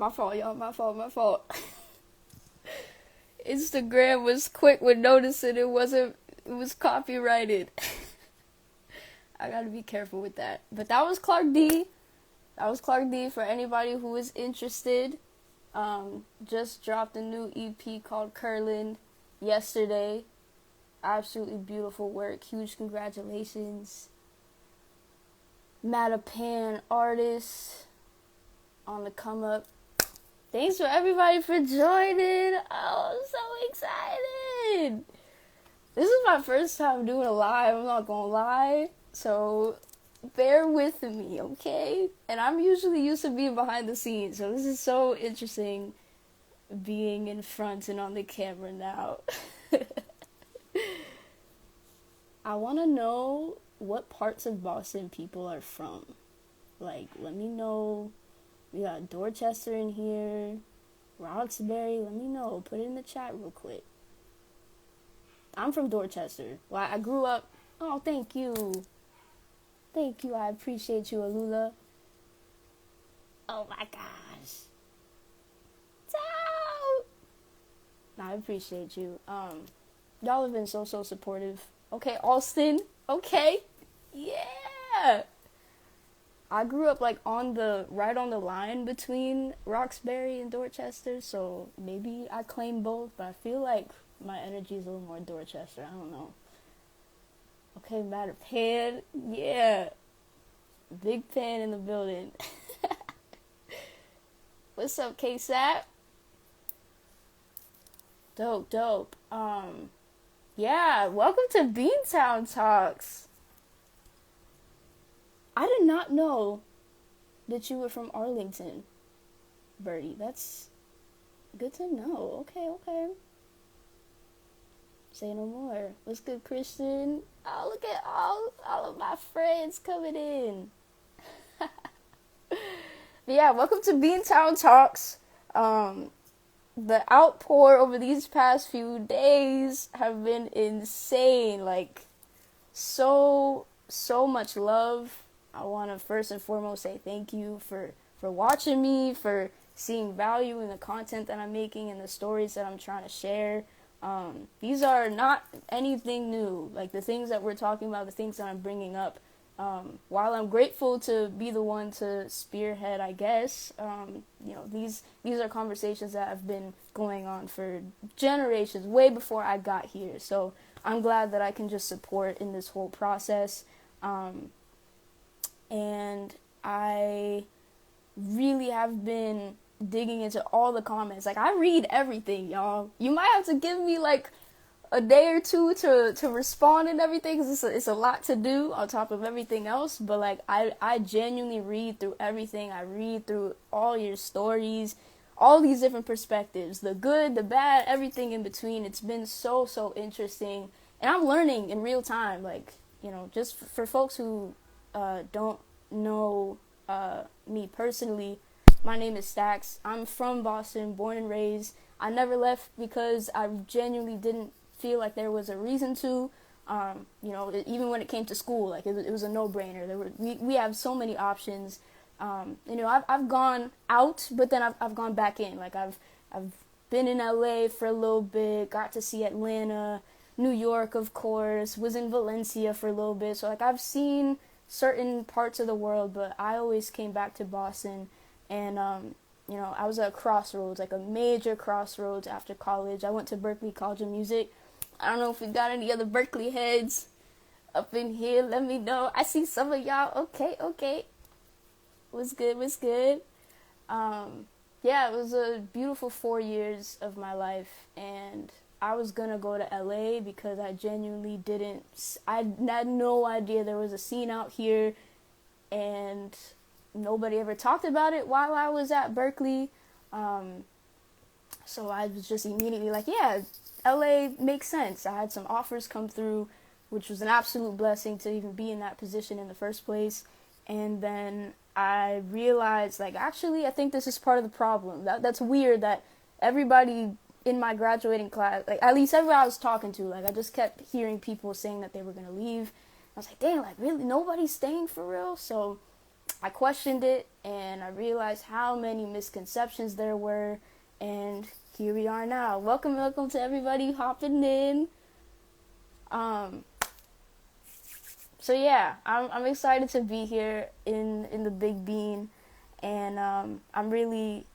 My fault, y'all. My fault. Instagram was quick with noticing it was copyrighted. I gotta be careful with that. But that was Clark D. That was Clark D for anybody who is interested. Just dropped a new EP called Curlin yesterday. Absolutely beautiful work. Huge congratulations. Mattapan artist on the come up. Thanks for everybody for joining. Oh, I'm so excited. This is my first time doing a live, I'm not gonna lie. So bear with me, okay? And I'm usually used to being behind the scenes, so this is so interesting being in front and on the camera now. I want to know what parts of Boston people are from. Like, let me know. We got Dorchester in here, Roxbury, let me know. Put it in the chat real quick. I'm from Dorchester. Well, I grew up. Oh, thank you. Thank you. I appreciate you, Alula. Oh my gosh. I appreciate you. Y'all have been so supportive. Okay, Austin. Okay. Yeah. I grew up like right on the line between Roxbury and Dorchester, so maybe I claim both, but I feel like my energy is a little more Dorchester. I don't know. Okay, Mattapan. Yeah. Big Pan in the building. What's up, K-Sap? Dope. Yeah, welcome to Beantown Talks. I did not know that you were from Arlington, Birdie. That's good to know. Okay. Say no more. What's good, Christian? Oh, look at all of my friends coming in. But yeah, welcome to Beantown Talks. The outpour over these past few days have been insane. Like, so much love. I want to first and foremost say thank you for watching me, for seeing value in the content that I'm making and the stories that I'm trying to share. These are not anything new. Like, the things that we're talking about, the things that I'm bringing up, while I'm grateful to be the one to spearhead, I guess, these are conversations that have been going on for generations, way before I got here. So I'm glad that I can just support in this whole process. And I really have been digging into all the comments. Like, I read everything, y'all. You might have to give me like a day or two to respond and everything, because it's a lot to do on top of everything else. But like, I genuinely read through everything. I read through all your stories, all these different perspectives, the good, the bad, everything in between. It's been so interesting, and I'm learning in real time. Like, just for folks who don't know me personally, my name is Stax. I'm from Boston, born and raised. I never left because I genuinely didn't feel like there was a reason to. Even when it came to school, like, it was a no-brainer. We have so many options. I've gone out, but then I've gone back in. Like, I've been in LA for a little bit, got to see Atlanta, New York, of course, was in Valencia for a little bit. So like, I've seen certain parts of the world, but I always came back to Boston. And I was at a crossroads, like a major crossroads after college. I went to Berklee College of Music. I don't know if we got any other Berklee heads up in here. Let me know. I see some of y'all. Okay. What's good? Yeah, it was a beautiful 4 years of my life, and I was gonna go to LA because I genuinely I had no idea there was a scene out here, and nobody ever talked about it while I was at Berklee. So I was just immediately like, yeah, LA makes sense. I had some offers come through, which was an absolute blessing to even be in that position in the first place. And then I realized, like, actually, I think this is part of the problem. That's weird that everybody in my graduating class, like, at least everyone I was talking to, like, I just kept hearing people saying that they were going to leave. I was like, dang, like, really? Nobody's staying for real? So I questioned it, and I realized how many misconceptions there were, and here we are now. Welcome to everybody hopping in. So yeah, I'm excited to be here in the Big Bean, and I'm really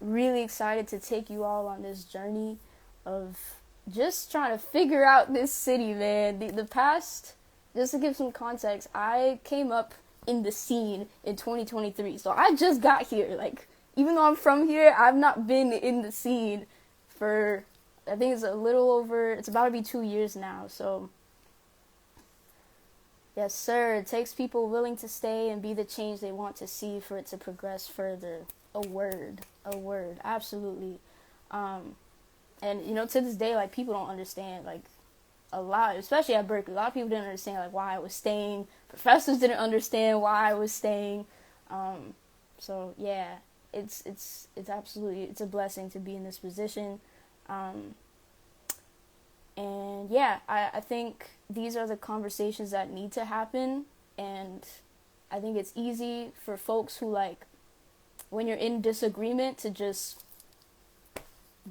excited to take you all on this journey of just trying to figure out this city, man. The past, just to give some context, I came up in the scene in 2023, so I just got here. Like, even though I'm from here, I've not been in the scene for, I think it's it's about to be 2 years now, so yes, sir. It takes people willing to stay and be the change they want to see for it to progress further. A word, absolutely. And, to this day, like, people don't understand, like, a lot, especially at Berkeley. A lot of people didn't understand, like, why I was staying. Professors didn't understand why I was staying. So, yeah, it's absolutely, it's a blessing to be in this position. And, yeah, I think these are the conversations that need to happen. And I think it's easy for folks who, like, when you're in disagreement to just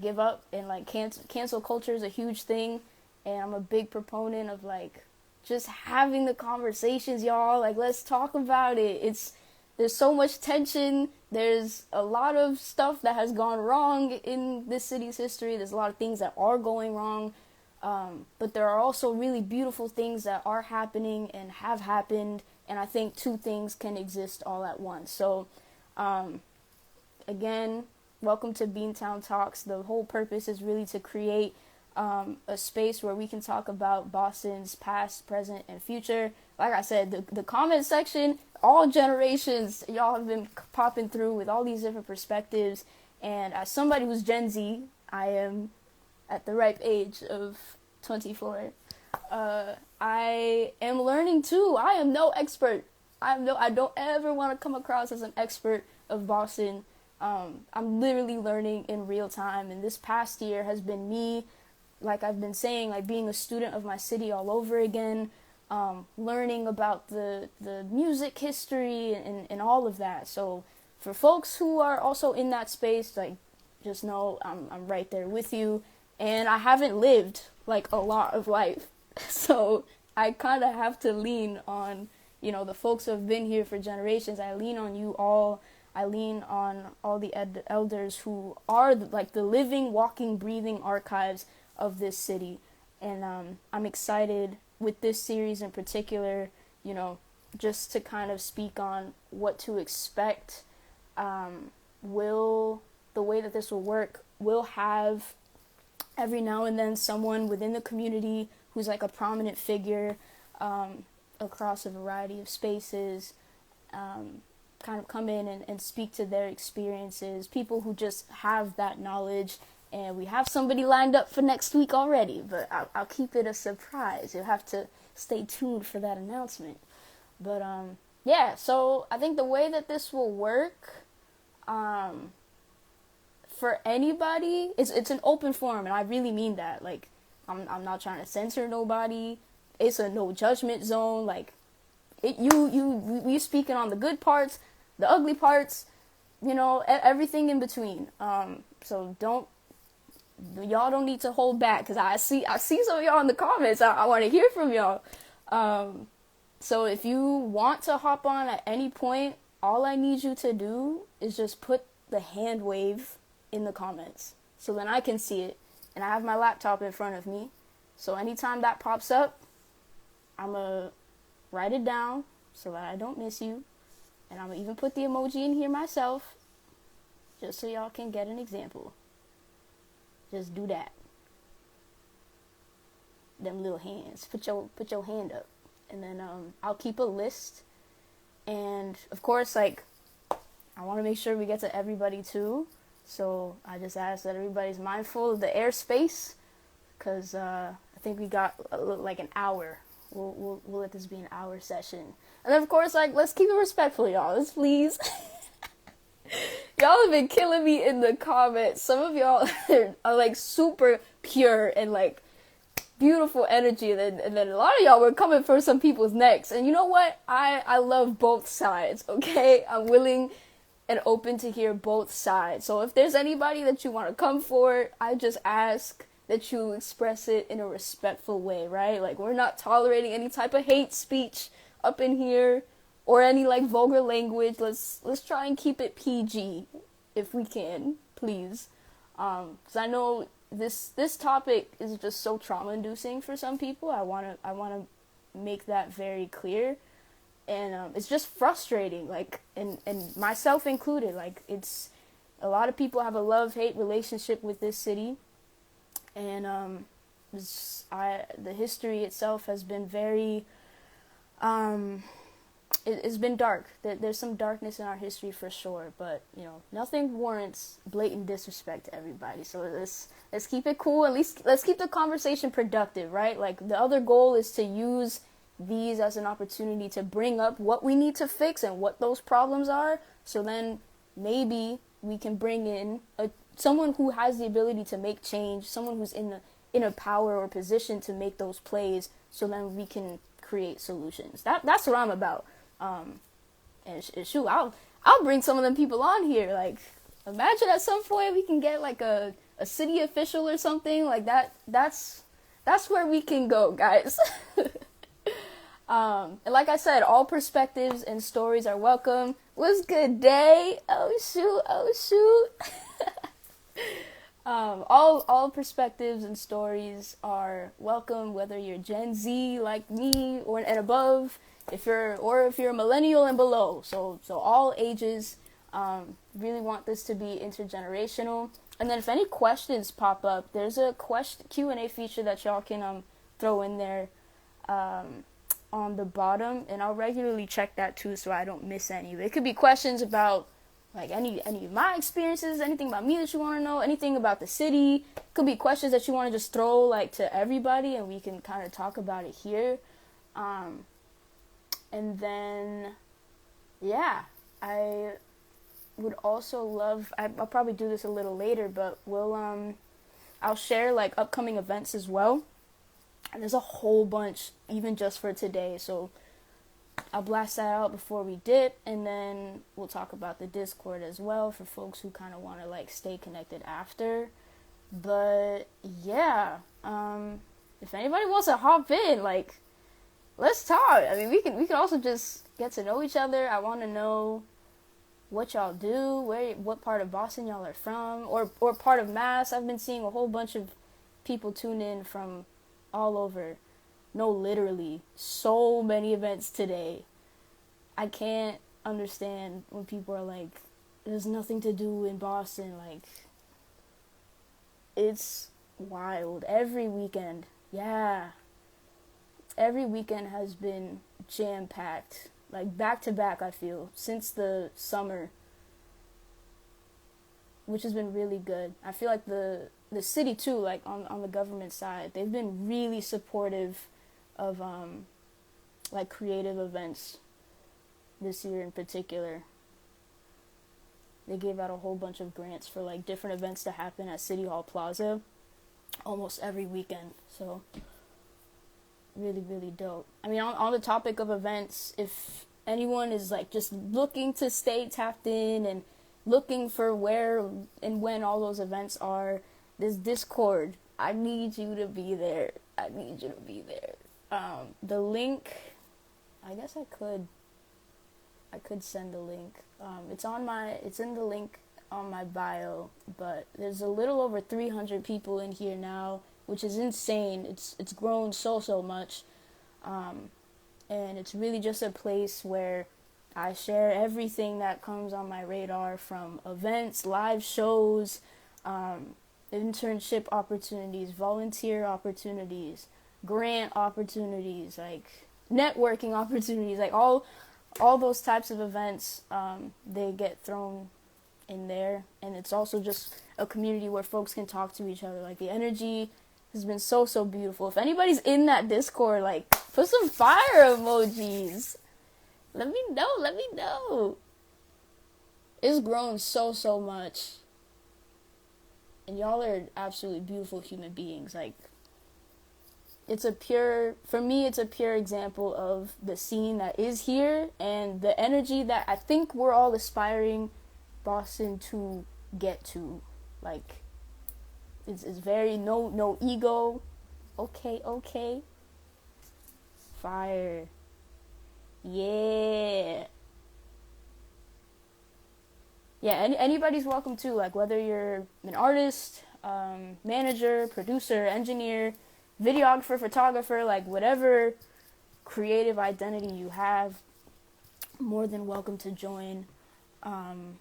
give up, and like cancel culture is a huge thing, and I'm a big proponent of like just having the conversations, y'all. Like, let's talk about it. There's so much tension. There's a lot of stuff that has gone wrong in this city's history. There's a lot of things that are going wrong, but there are also really beautiful things that are happening and have happened, and I think two things can exist all at once. So again, welcome to Beantown Talks. The whole purpose is really to create a space where we can talk about Boston's past, present, and future. Like I said, the comment section, all generations, y'all have been popping through with all these different perspectives. And as somebody who's Gen Z, I am at the ripe age of 24. I am learning too. I am no expert. I don't ever want to come across as an expert of Boston. I'm literally learning in real time, and this past year has been me, like I've been saying, like being a student of my city all over again, learning about the music history and all of that. So for folks who are also in that space, like, just know I'm right there with you, and I haven't lived like a lot of life, so I kind of have to lean on, the folks who have been here for generations. I lean on you all. I lean on all the elders who are like the living, walking, breathing archives of this city. And I'm excited with this series in particular, just to kind of speak on what to expect. The way that this will work, we'll have every now and then someone within the community who's like a prominent figure across a variety of spaces, kind of come in and speak to their experiences, people who just have that knowledge. And we have somebody lined up for next week already, but I'll keep it a surprise. You'll have to stay tuned for that announcement. But yeah, so I think the way that this will work, for anybody, it's an open forum, and I really mean that. Like, I'm not trying to censor nobody. It's a no judgment zone. Like, we speaking on the good parts, the ugly parts, everything in between. So y'all don't need to hold back, because I see some of y'all in the comments. I want to hear from y'all. So if you want to hop on at any point, all I need you to do is just put the hand wave in the comments, so then I can see it, and I have my laptop in front of me. So anytime that pops up, I'm gonna write it down so that I don't miss you. And I'm going to even put the emoji in here myself, just so y'all can get an example. Just do that. Them little hands. Put your hand up. And then I'll keep a list. And, of course, like, I want to make sure we get to everybody, too. So I just ask that everybody's mindful of the airspace, because I think we got like an hour. We'll let this be an hour session. And then, of course, like, let's keep it respectful, y'all. Let's please. Y'all have been killing me in the comments. Some of y'all are like super pure and like beautiful energy, and then a lot of y'all were coming for some people's necks. And you know what? I love both sides, okay? I'm willing and open to hear both sides. So if there's anybody that you want to come for, I just ask that you express it in a respectful way, right? Like, we're not tolerating any type of hate speech up in here or any like vulgar language. Let's try and keep it PG if we can, please. Because I know this topic is just so trauma inducing for some people. I want to make that very clear. And it's just frustrating, like, and myself included. Like, it's a lot of people have a love-hate relationship with this city, and the history itself has been very it's been dark. There's some darkness in our history for sure, but nothing warrants blatant disrespect to everybody. So let's keep it cool. At least let's keep the conversation productive, right? Like, the other goal is to use these as an opportunity to bring up what we need to fix and what those problems are, so then maybe we can bring in someone who has the ability to make change, someone who's in a power or position to make those plays, so then we can create solutions. That's what I'm about. And shoot, I'll bring some of them people on here. Like, imagine at some point we can get like a city official or something like that. That's where we can go, guys. And like I said, all perspectives and stories are welcome. What's good, day? Oh shoot. All perspectives and stories are welcome, whether you're Gen Z like me and above, if you're a millennial and below. So all ages. Really want this to be intergenerational. And then if any questions pop up, there's a Q&A feature that y'all can throw in there on the bottom, and I'll regularly check that too, so I don't miss any. It could be questions about like any of my experiences, anything about me that you want to know, anything about the city. It could be questions that you want to just throw like to everybody, and we can kind of talk about it here. And then yeah, I would also love, I'll probably do this a little later, but I'll share like upcoming events as well. And there's a whole bunch, even just for today. So I'll blast that out before we dip, and then we'll talk about the Discord as well for folks who kind of want to like stay connected after. But yeah, if anybody wants to hop in, like, let's talk. I mean, we can also just get to know each other. I want to know what y'all do, what part of Boston y'all are from, or part of Mass. I've been seeing a whole bunch of people tune in from all over. No, literally, so many events today. I can't understand when people are like, there's nothing to do in Boston. Like, it's wild. Every weekend, yeah. Every weekend has been jam-packed. Like, back-to-back, I feel, since the summer. Which has been really good. I feel like the city, too, like, on the government side, they've been really supportive of like creative events this year in particular. They gave out a whole bunch of grants for like different events to happen at City Hall Plaza almost every weekend. So really, really dope. I mean, on the topic of events, if anyone is like just looking to stay tapped in and looking for where and when all those events are, this Discord, I need you to be there. The link, I guess I could send the link. It's in the link on my bio, but there's a little over 300 people in here now, which is insane. It's grown so much. And it's really just a place where I share everything that comes on my radar, from events, live shows, internship opportunities, volunteer opportunities, grant opportunities, like networking opportunities, like all those types of events, they get thrown in there. And it's also just a community where folks can talk to each other. Like, the energy has been so beautiful. If anybody's in that Discord, like, put some fire emojis. Let me know. It's grown so much. And y'all are absolutely beautiful human beings. Like, for me, it's a pure example of the scene that is here and the energy that I think we're all aspiring Boston to get to. Like, it's very no ego. Okay. Fire. Yeah. Yeah, anybody's welcome too. Like, whether you're an artist, manager, producer, engineer, videographer, photographer, like whatever creative identity you have, more than welcome to join. And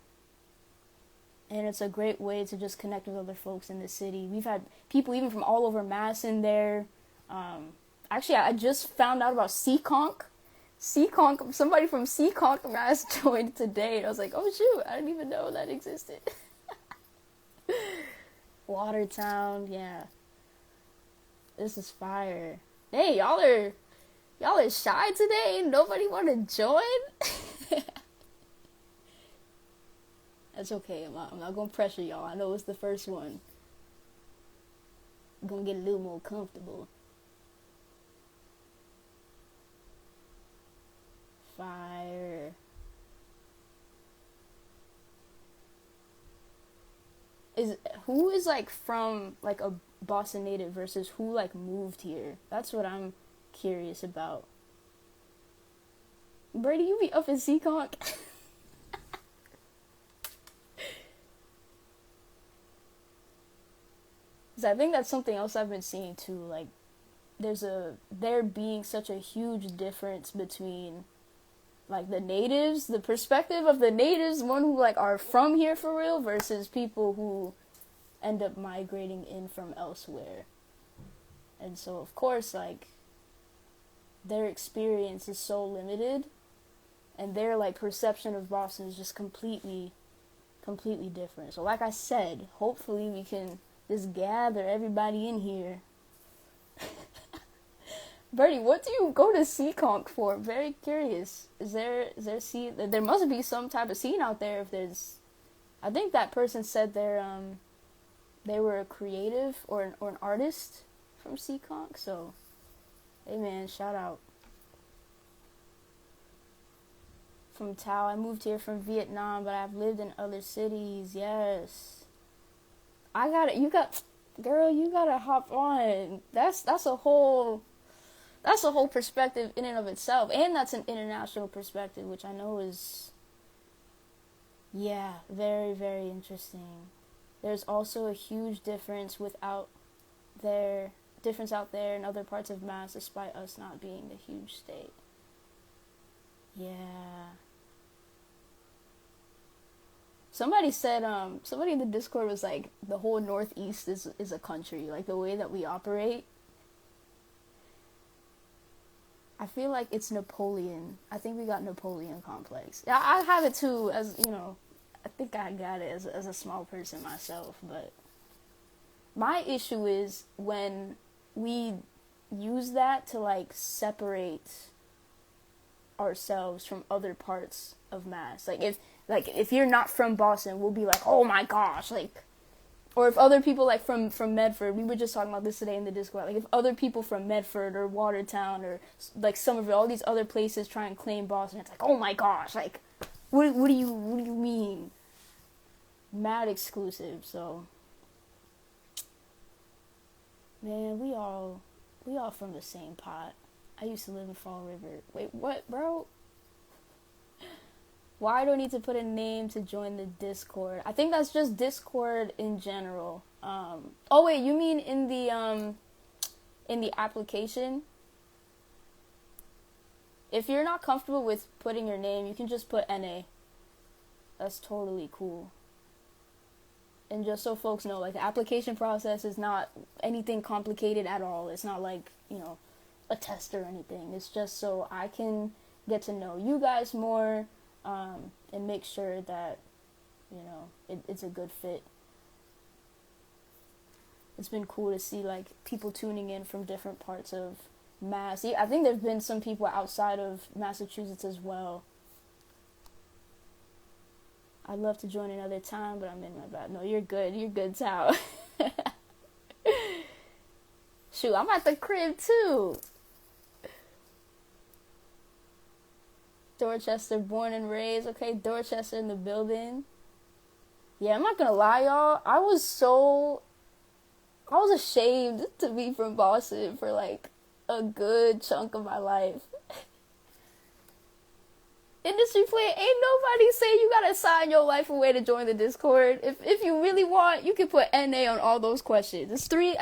it's a great way to just connect with other folks in the city. We've had people even from all over Mass in there. Actually, I just found out about Seekonk. Somebody from Seekonk, Mass joined today. And I was like, oh shoot, I didn't even know that existed. Watertown, yeah. This is fire. Hey, y'all are shy today? Nobody want to join? That's okay. I'm not gonna pressure y'all. I know it's the first one. I'm gonna get a little more comfortable. Fire. Who is like from like a Boston native versus who like moved here? That's what I'm curious about. Brady, you be up in Seekonk? Because I think that's something else I've been seeing too. Like, there being such a huge difference between like the natives, the perspective of the natives, one who like are from here for real, versus people who end up migrating in from elsewhere. And so of course, like, their experience is so limited, and their like perception of Boston is just completely different. So like I said, hopefully we can just gather everybody in here. Bertie, what do you go to Seekonk for? I'm very curious. Is there there must be some type of scene out there if there's. I think that person said they were a creative or an artist from Seekonk. So, hey man, shout out. From Tao, I moved here from Vietnam, but I've lived in other cities. Yes. You gotta hop on. That's a whole perspective in and of itself, and that's an international perspective, which I know is, yeah, very, very interesting. There's also a huge difference out there in other parts of Mass, despite us not being a huge state. Yeah. Somebody said, somebody in the Discord was like, the whole Northeast is a country, like the way that we operate. I feel like it's Napoleon. I think we got Napoleon complex. Yeah, I have it too, as, you know, I think I got it as a small person myself, but my issue is when we use that to like separate ourselves from other parts of Mass. Like if you're not from Boston, we'll be like, oh my gosh, like, or if other people like from Medford, we were just talking about this today in the Discord, like if other people from Medford or Watertown or like Somerville, all these other places try and claim Boston, it's like, oh my gosh, like, what do you mean? Mad exclusive. So, man, we all from the same pot. I used to live in Fall River. Wait, what, bro? Why do I need to put a name to join the Discord? I think that's just Discord in general. Oh wait, you mean in the application? If you're not comfortable with putting your name, you can just put NA. That's totally cool. And just so folks know, like, the application process is not anything complicated at all. It's not like, you know, a test or anything. It's just so I can get to know you guys more, and make sure that, you know, it's a good fit. It's been cool to see, like, people tuning in from different parts of Mass. I think there's been some people outside of Massachusetts as well. I'd love to join another time, but I'm in my bed. No, you're good. You're good, Tao. Shoot, I'm at the crib too. Dorchester, born and raised. Okay, Dorchester in the building. Yeah, I'm not gonna lie, y'all. I was ashamed to be from Boston for like a good chunk of my life. Industry plan, ain't nobody saying you gotta sign your life away to join the Discord. If you really want, you can put NA on all those questions. I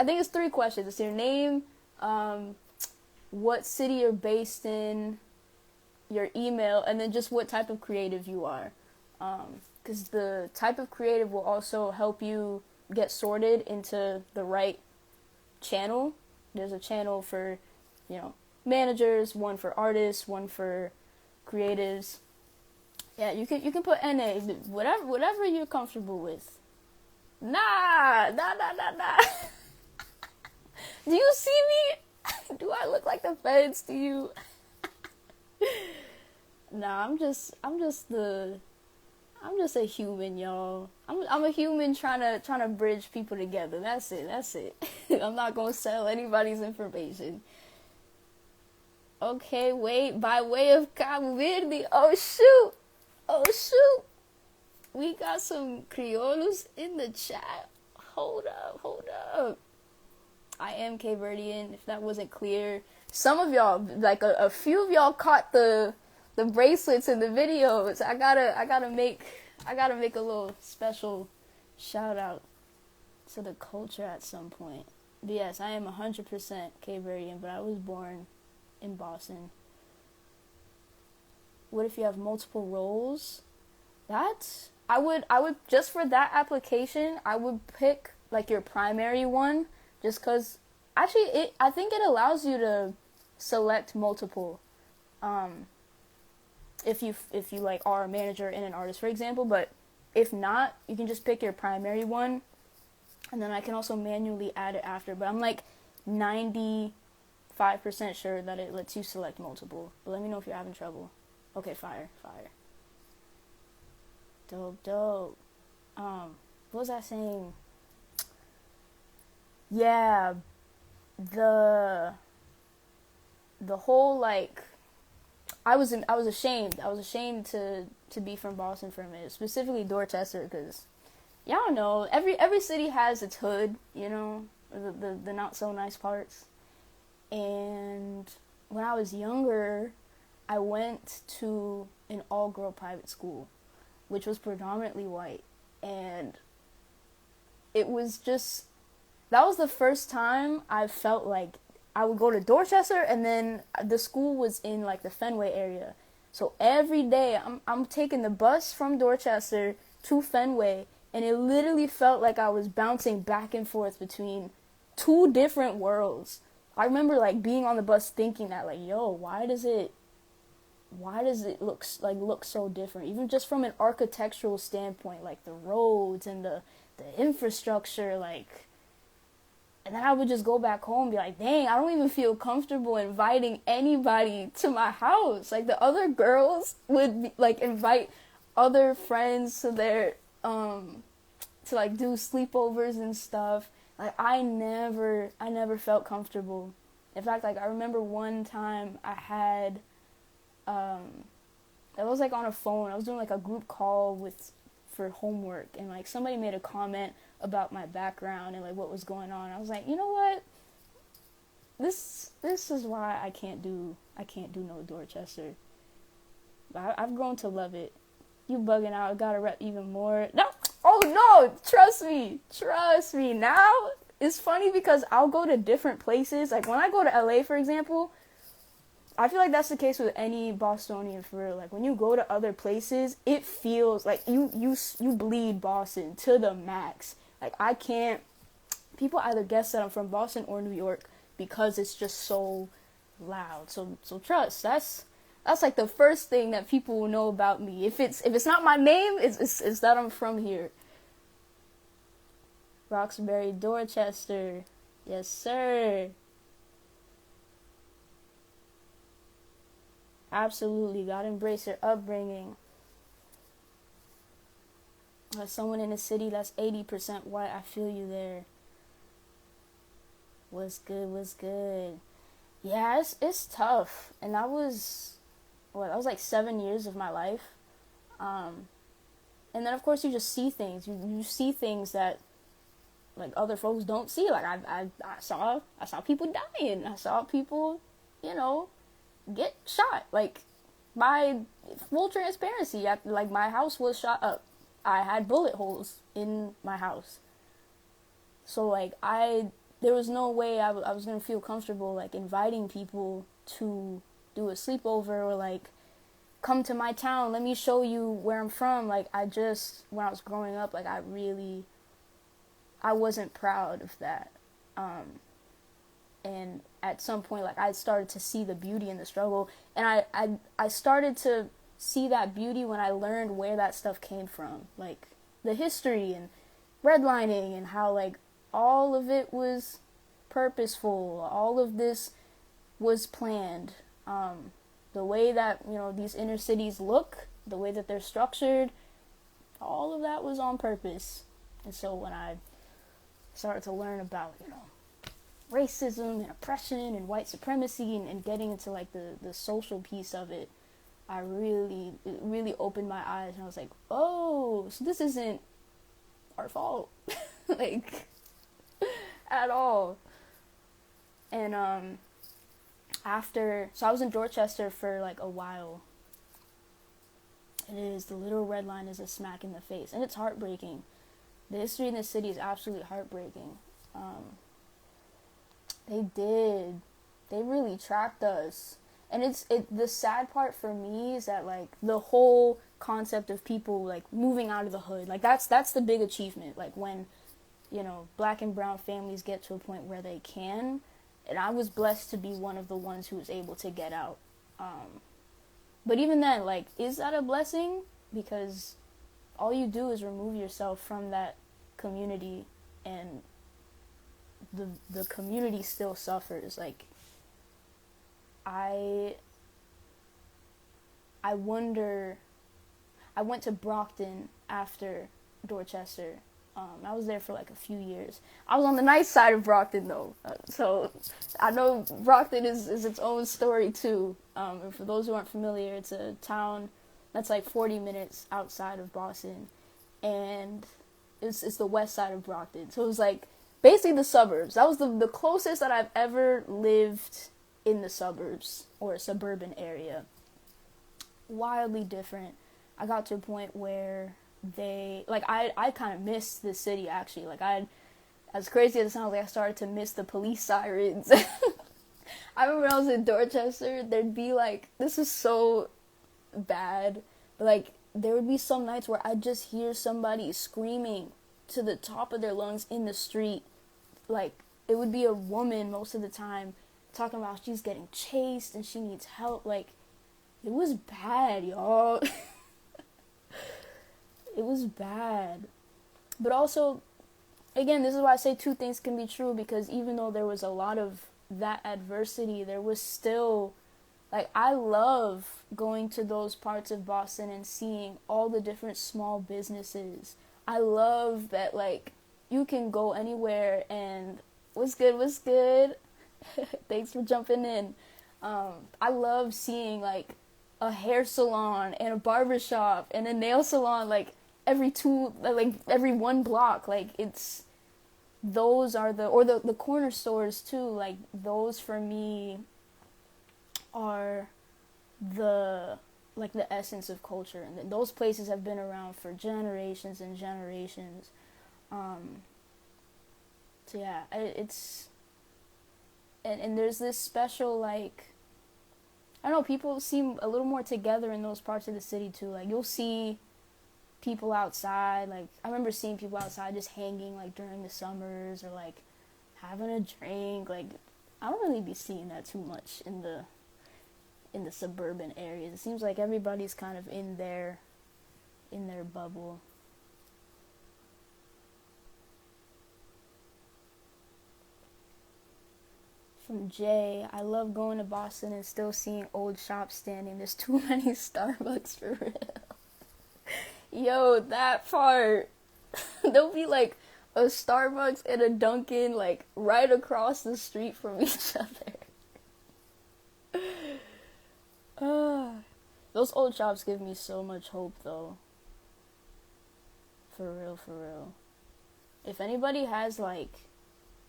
think it's three questions. It's your name, what city you're based in, your email, and then just what type of creative you are. Because the type of creative will also help you get sorted into the right channel. There's a channel for, managers, one for artists, one for creatives. Yeah, you can put NA, whatever you're comfortable with. Nah. Do you see me? Do I look like the feds to you? Nah, I'm just a human, y'all. I'm a human trying to bridge people together. That's it. I'm not gonna sell anybody's information. Okay, wait, by way of Cabo Verde. Oh shoot. We got some Criollos in the chat. Hold up. I am Cape Verdean, if that wasn't clear. Some of y'all, like a few of y'all caught the bracelets in the videos. I gotta make a little special shout out to the culture at some point. But yes, I am 100% Cape Verdean, but I was born in Boston. What if you have multiple roles? I would just for that application, I would pick like your primary one, just because actually I think it allows you to select multiple. If you like are a manager and an artist, for example, but if not, you can just pick your primary one, and then I can also manually add it after. But I'm like 95% sure that it lets you select multiple. But let me know if you're having trouble. Okay, fire. Dope. What was I saying? Yeah, the whole like, I was ashamed to be from Boston for a minute, specifically Dorchester, because y'all know every city has its hood, the not so nice parts. And when I was younger, I went to an all-girl private school, which was predominantly white, and it was just, that was the first time I felt like I would go to Dorchester, and then the school was in like the Fenway area. So every day I'm taking the bus from Dorchester to Fenway, and it literally felt like I was bouncing back and forth between two different worlds. I remember like being on the bus thinking that like, yo, why does it look so different? Even just from an architectural standpoint, like the roads and the infrastructure, like. And then I would just go back home and be like, dang, I don't even feel comfortable inviting anybody to my house. Like, the other girls would, invite other friends to their, to, do sleepovers and stuff. Like, I never felt comfortable. In fact, I remember one time I had, it was, on a phone. I was doing, a group call for homework. And, somebody made a comment about my background and what was going on. I was like, you know what? This is why I can't do no Dorchester. I've grown to love it. You bugging out. I gotta rep even more. No, oh no, trust me. Now it's funny because I'll go to different places. Like when I go to LA, for example, I feel like that's the case with any Bostonian for real. Like when you go to other places, it feels like you bleed Boston to the max. Like, I can't, people either guess that I'm from Boston or New York because it's just so loud. So trust, that's the first thing that people will know about me. If it's not my name, it's that I'm from here. Roxbury, Dorchester. Yes, sir. Absolutely, gotta embrace your upbringing. As someone in a city that's 80% white, I feel you there. Was good, was good. Yeah, it's tough. And that was like 7 years of my life. Um, and then of course you just see things. You see things that like other folks don't see. Like I saw people dying. I saw people, you know, get shot. Like my full transparency, like my house was shot up. I had bullet holes in my house. So like there was no way I was gonna feel comfortable like inviting people to do a sleepover or like come to my town. Let me show you where I'm from. Like when I was growing up, like I wasn't proud of that. And at some point, like I started to see the beauty in the struggle, and I started to see that beauty when I learned where that stuff came from, like the history and redlining and how like all of it was purposeful. All of this was planned. The way that, you know, these inner cities look, the way that they're structured, all of that was on purpose. And so when I started to learn about, you know, racism and oppression and white supremacy and getting into like the social piece of it, it really opened my eyes, and I was like, oh, so this isn't our fault. Like, at all. And so I was in Dorchester for like a while. The little red line is a smack in the face, and it's heartbreaking. The history in the city is absolutely heartbreaking. They really tracked us. And the sad part for me is that like the whole concept of people like moving out of the hood, like that's the big achievement. Like when, you know, black and brown families get to a point where they can, and I was blessed to be one of the ones who was able to get out. But even then, like, is that a blessing? Because all you do is remove yourself from that community, and the community still suffers. Like, I wonder. I went to Brockton after Dorchester. I was there for like a few years. I was on the nice side of Brockton though, so I know Brockton is its own story too. And for those who aren't familiar, it's a town that's like 40 minutes outside of Boston, and it's the west side of Brockton. So it was like basically the suburbs. That was the closest that I've ever lived in the suburbs or a suburban area. Wildly different. I got to a point where I kind of missed the city actually. Like as crazy as it sounds, like I started to miss the police sirens. I remember when I was in Dorchester, there'd be like, this is so bad, but like there would be some nights where I'd just hear somebody screaming to the top of their lungs in the street. Like it would be a woman most of the time talking about she's getting chased and she needs help. Like it was bad, y'all. It was bad. But also, again, this is why I say two things can be true, because even though there was a lot of that adversity, there was still, like, I love going to those parts of Boston and seeing all the different small businesses. I love that, like, you can go anywhere and, what's good? Thanks for jumping in. I love seeing, like, a hair salon and a barbershop and a nail salon, like, every one block. Like, it's, those are the corner stores too. Like, those for me are the essence of culture, and those places have been around for generations and generations. So yeah, it's, and there's this special, like, I don't know, people seem a little more together in those parts of the city too. Like, you'll see people outside. Like, I remember seeing people outside just hanging, like, during the summers, or, like, having a drink. Like, I don't really be seeing that too much in the suburban areas. It seems like everybody's kind of in their bubble. From Jay, I love going to Boston and still seeing old shops standing. There's too many Starbucks for real. Yo, that part. There'll be like a Starbucks and a Dunkin' like right across the street from each other. Those old shops give me so much hope though. For real, for real. If anybody has like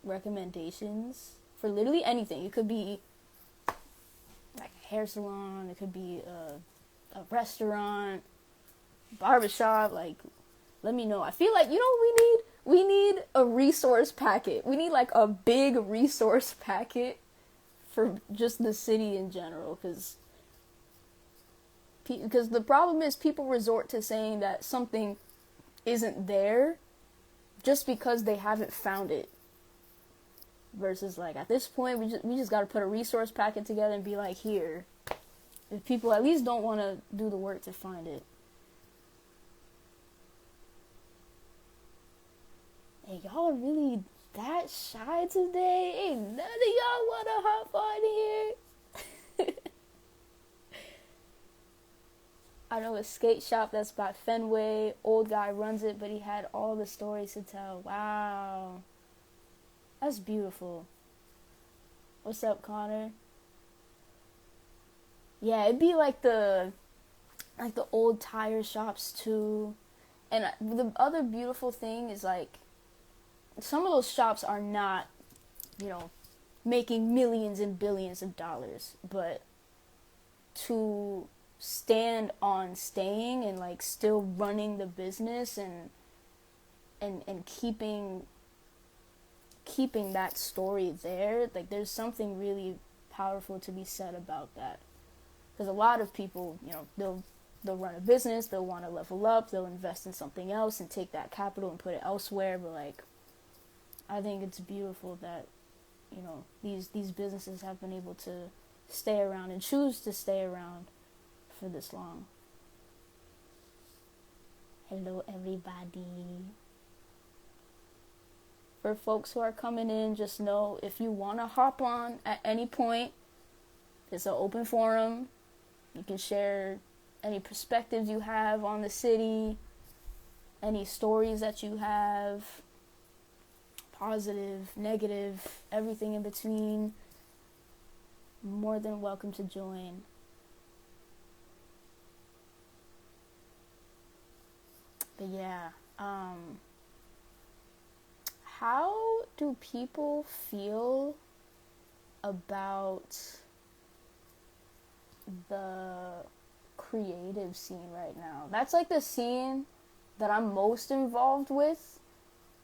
recommendations for literally anything, it could be like a hair salon, it could be a restaurant, barbershop, like let me know. I feel like, you know what we need a resource packet. We need like a big resource packet for just the city in general, because the problem is people resort to saying that something isn't there just because they haven't found it, versus like at this point we just got to put a resource packet together and be like, here, if people at least don't want to do the work to find it. Hey, y'all are really that shy today? Ain't none of y'all want to hop on here? I know a skate shop that's by Fenway. Old guy runs it, but he had all the stories to tell. Wow. That's beautiful. What's up, Connor? Yeah, it'd be like the old tire shops too. And the other beautiful thing is like some of those shops are not, making millions and billions of dollars, but to stand on staying and like still running the business and keeping that story there, like there's something really powerful to be said about that. Because a lot of people, they'll run a business, they'll want to level up, they'll invest in something else and take that capital and put it elsewhere, but like I think it's beautiful that these businesses have been able to stay around and choose to stay around for this long. Hello everybody. For folks who are coming in, just know if you want to hop on at any point, it's an open forum. You can share any perspectives you have on the city, any stories that you have, positive, negative, everything in between. More than welcome to join. But yeah, how do people feel about the creative scene right now? That's like the scene that I'm most involved with,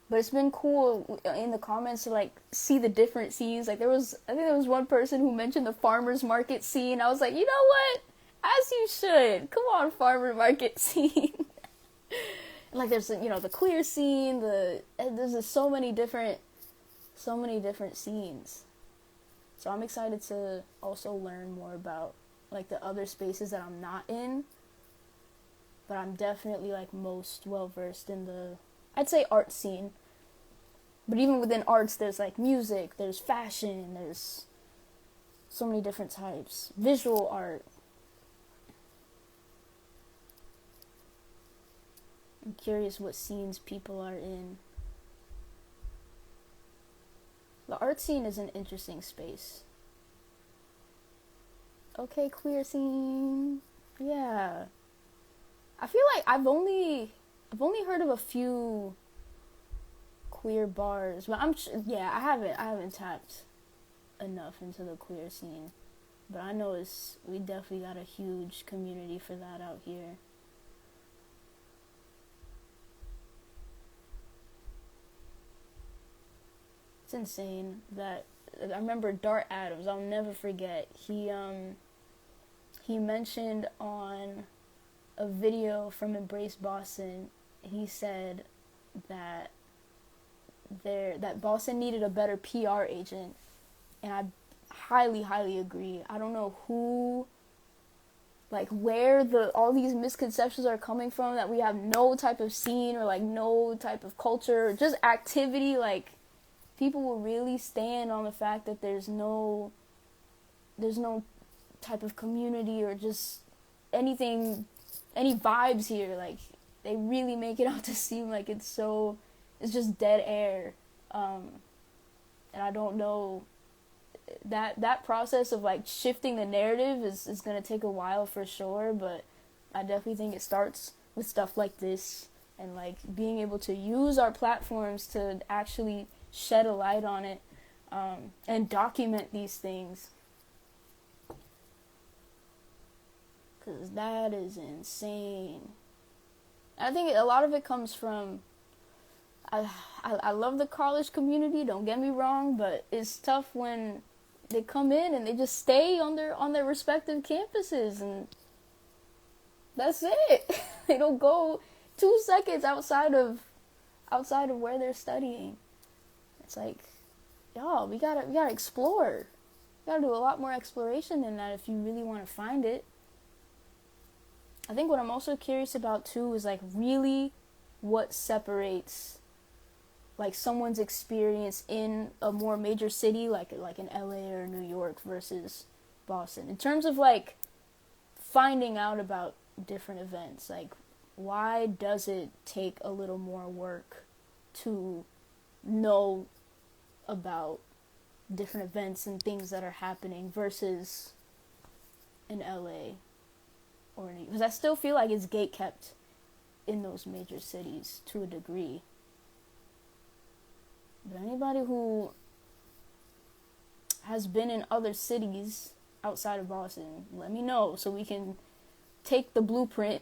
but it's been cool in the comments to like see the different scenes. Like I think there was one person who mentioned the farmers market scene. I was like, you know what? As you should. Come on, farmer market scene. Like there's the queer scene, there's just so many different scenes. So I'm excited to also learn more about like the other spaces that I'm not in. But I'm definitely like most well versed in the, I'd say, art scene. But even within arts, there's like music, there's fashion, there's so many different types. Visual art. I'm curious what scenes people are in. The art scene is an interesting space. Okay, queer scene. Yeah. I feel like I've only heard of a few queer bars, but I haven't tapped enough into the queer scene. But I know we definitely got a huge community for that out here. It's insane that I remember Dart Adams. I'll never forget. He mentioned on a video from Embrace Boston. He said that Boston needed a better PR agent, and I highly, highly agree. I don't know where all these misconceptions are coming from, that we have no type of scene or like no type of culture or just activity. Like people will really stand on the fact that there's no type of community or just anything, any vibes here. Like they really make it out to seem like it's so it's just dead air. And I don't know, that process of like shifting the narrative is going to take a while for sure, but I definitely think it starts with stuff like this, and like being able to use our platforms to actually shed a light on it, and document these things, because that is insane. I think a lot of it comes from, I love the college community, don't get me wrong, but it's tough when they come in and they just stay on their respective campuses, and that's it. They don't go 2 seconds outside of where they're studying. It's like, y'all, we gotta explore. We gotta do a lot more exploration than that if you really want to find it. I think what I'm also curious about too is like really what separates like someone's experience in a more major city like in LA or New York versus Boston in terms of like finding out about different events. Like, why does it take a little more work to know about different events and things that are happening versus in LA or New York? Because I still feel like it's gatekept in those major cities to a degree. But anybody who has been in other cities outside of Boston, let me know so we can take the blueprint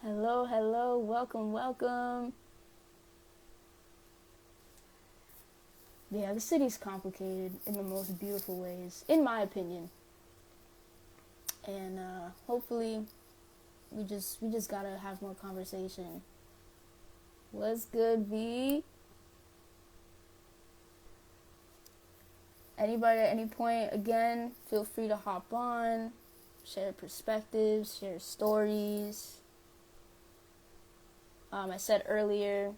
hello, welcome. Yeah, the city's complicated in the most beautiful ways, in my opinion. And hopefully we just gotta have more conversation. What's good, V? Anybody at any point, again, feel free to hop on, share perspectives, share stories. I said earlier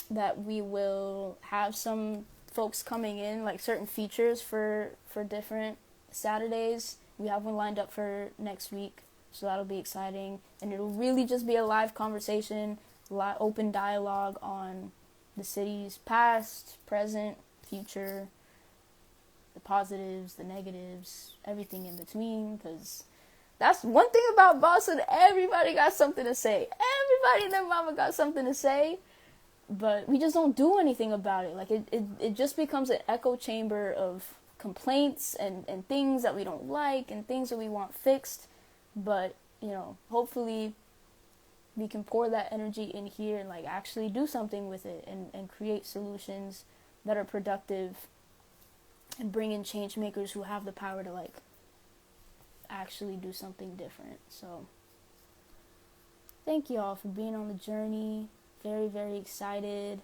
that we will have some folks coming in, like certain features for different Saturdays. We have one lined up for next week, so that'll be exciting. And it'll really just be a live conversation, open dialogue on the city's past, present, future, the positives, the negatives, everything in between, because that's one thing about Boston. Everybody got something to say. Everybody and their mama got something to say, but we just don't do anything about it. Like, it just becomes an echo chamber of complaints and things that we don't like and things that we want fixed. But, you know, hopefully we can pour that energy in here and, like, actually do something with it and create solutions that are productive and bring in change makers who have the power to, like, actually do something different. So thank you all for being on the journey. Very, very excited.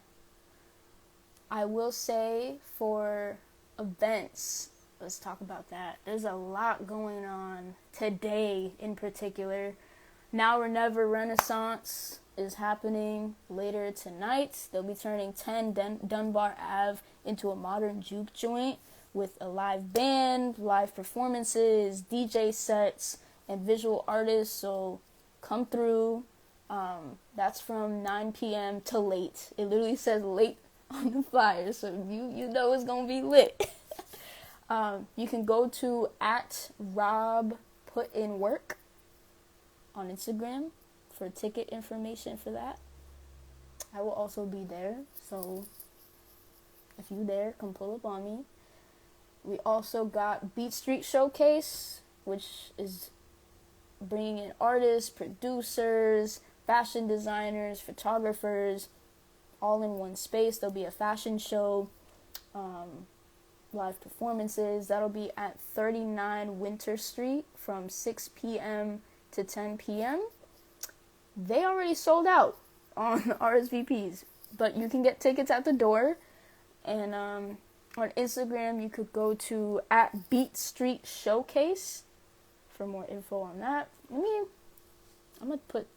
I will say, for events, let's talk about that. There's a lot going on today in particular. Now or Never Renaissance is happening later tonight. They'll be turning 10 Dunbar Ave into a modern juke joint with a live band, live performances, DJ sets, and visual artists. So come through. That's from 9 p.m. to late. It literally says late on the flyer, so you know it's gonna be lit. You can go to @RobPutInWork on Instagram for ticket information for that. I will also be there, so if you there, come pull up on me. We also got Beat Street Showcase, which is bringing in artists, producers, fashion designers, photographers, all in one space. There'll be a fashion show, live performances. That'll be at 39 Winter Street from 6 p.m. to 10 p.m. They already sold out on RSVPs, but you can get tickets at the door. And on Instagram, you could go to @BeatStreetShowcase for more info on that. I'm going to put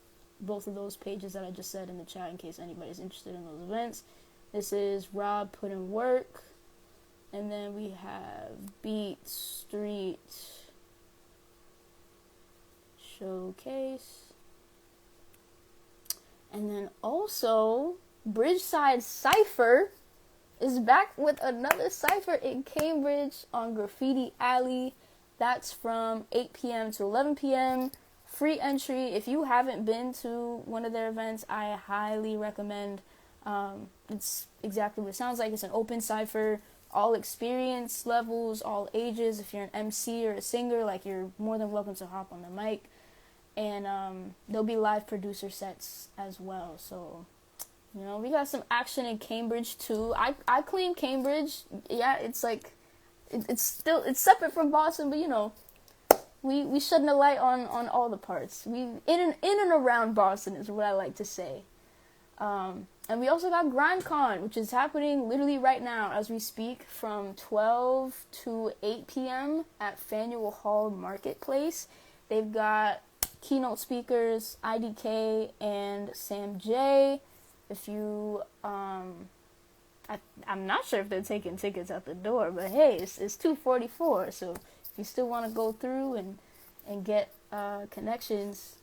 both of those pages that I just said in the chat in case anybody's interested in those events. This is Rob Put in Work. And then we have Beat Street Showcase. And then also, Bridgeside Cypher is back with another cypher in Cambridge on Graffiti Alley. That's from 8 p.m. to 11 p.m. Free entry. If you haven't been to one of their events, I highly recommend. It's exactly what it sounds like. It's an open cypher, all experience levels, all ages. If you're an MC or a singer, like, you're more than welcome to hop on the mic. And there'll be live producer sets as well. So, you know, we got some action in Cambridge too. I claim Cambridge. Yeah, it's like, it's separate from Boston, but you know, we shedding a light on all the parts. We in and around Boston is what I like to say. And we also got GrindCon, which is happening literally right now as we speak, from 12 to 8 p.m. at Faneuil Hall Marketplace. They've got keynote speakers, IDK and Sam J. If you, I'm not sure if they're taking tickets at the door, but hey, it's $244. So if you still want to go through and get connections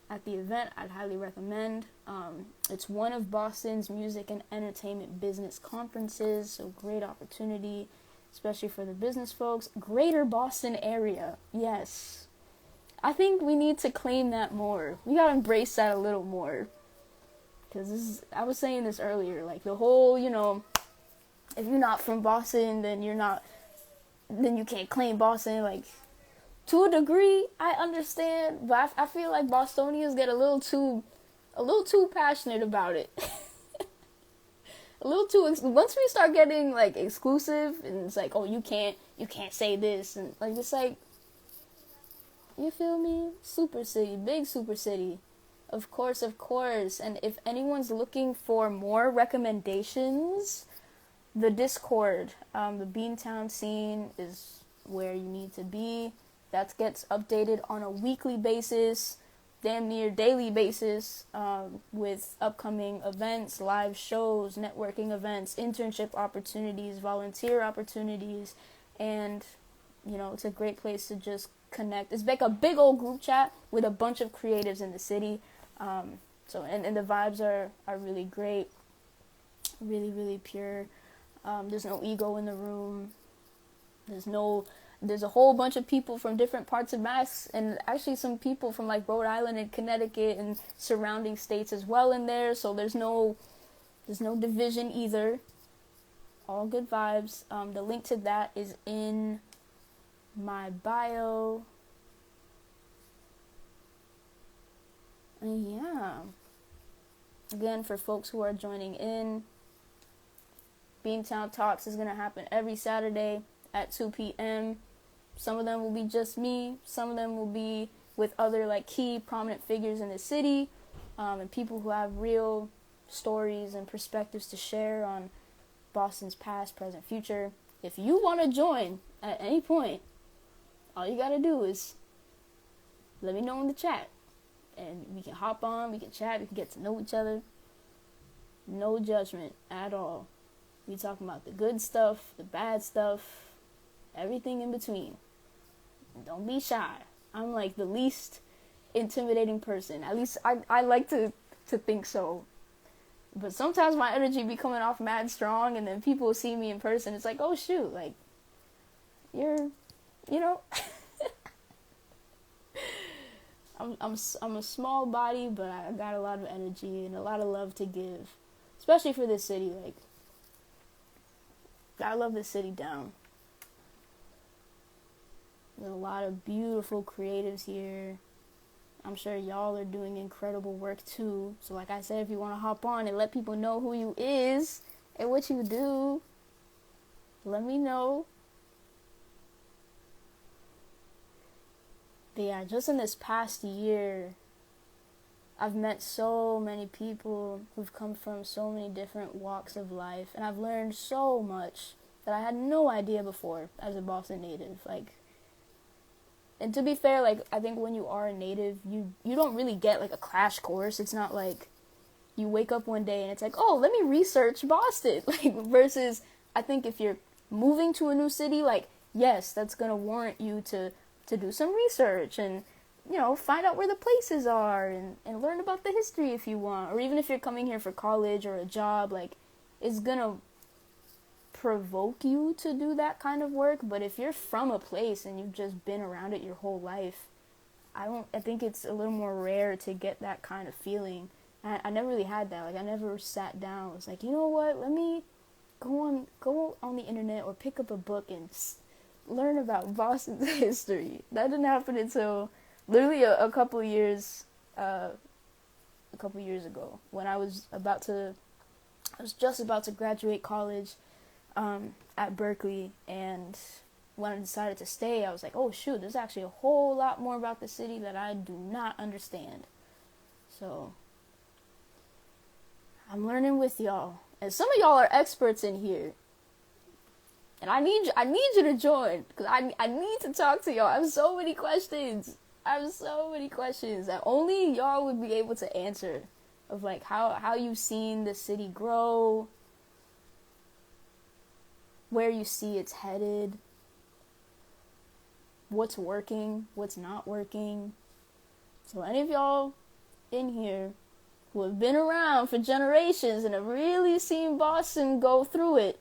at the event, I'd highly recommend. It's one of Boston's music and entertainment business conferences, so great opportunity, especially for the business folks. Greater Boston area, yes. I think we need to claim that more. We gotta embrace that a little more. Because I was saying this earlier, like the whole, you know, if you're not from Boston, then you can't claim Boston. Like, to a degree, I understand, but I feel like Bostonians get a little too passionate about it. A little too, once we start getting like exclusive, and it's like, oh, you can't say this, and like, it's like, you feel me? Super city, big super city. Of course. And if anyone's looking for more recommendations, the Discord, the Beantown scene is where you need to be. That gets updated on a weekly basis, damn near daily basis, with upcoming events, live shows, networking events, internship opportunities, volunteer opportunities, and, you know, it's a great place to just connect. It's like a big old group chat with a bunch of creatives in the city. So the vibes are really great, really, really pure. There's no ego in the room. There's a whole bunch of people from different parts of Mass, and actually some people from like Rhode Island and Connecticut and surrounding states as well in there. So there's no division either. All good vibes. The link to that is in my bio. And yeah, again, for folks who are joining in, Beantown Talks is going to happen every Saturday at 2 p.m. Some of them will be just me. Some of them will be with other like key prominent figures in the city, and people who have real stories and perspectives to share on Boston's past, present, future. If you want to join at any point, all you got to do is let me know in the chat. And we can hop on, we can chat, we can get to know each other. No judgment at all. We talking about the good stuff, the bad stuff, everything in between. Don't be shy. I'm like the least intimidating person. At least I like to think so. But sometimes my energy be coming off mad strong, and then people see me in person. It's like, oh shoot, like, you're, you know... I'm a small body, but I got a lot of energy and a lot of love to give, especially for this city. Like, I love this city down. There's a lot of beautiful creatives here. I'm sure y'all are doing incredible work too. So like I said, if you want to hop on and let people know who you is and what you do, let me know. But yeah, just in this past year, I've met so many people who've come from so many different walks of life, and I've learned so much that I had no idea before as a Boston native. Like, and to be fair, like, I think when you are a native, you don't really get like a crash course. It's not like you wake up one day and it's like, oh, let me research Boston. Like, versus I think if you're moving to a new city, like, yes, that's gonna warrant you to do some research and find out where the places are and learn about the history if you want. Or even if you're coming here for college or a job, like, it's gonna provoke you to do that kind of work. But if you're from a place and you've just been around it your whole life, I think it's a little more rare to get that kind of feeling. I never really had that. Like, I never sat down. I was like, you know what? Let me go on the internet or pick up a book and learn about Boston's history. That didn't happen until literally a couple years ago, when I was just about to graduate college at Berkeley, and when I decided to stay, I was like, oh shoot, there's actually a whole lot more about the city that I do not understand. So I'm learning with y'all, and some of y'all are experts in here, and I need you to join, because I need to talk to y'all. I have so many questions that only y'all would be able to answer, of like how you've seen the city grow, where you see it's headed, what's working, what's not working. So any of y'all in here who have been around for generations and have really seen Boston go through it,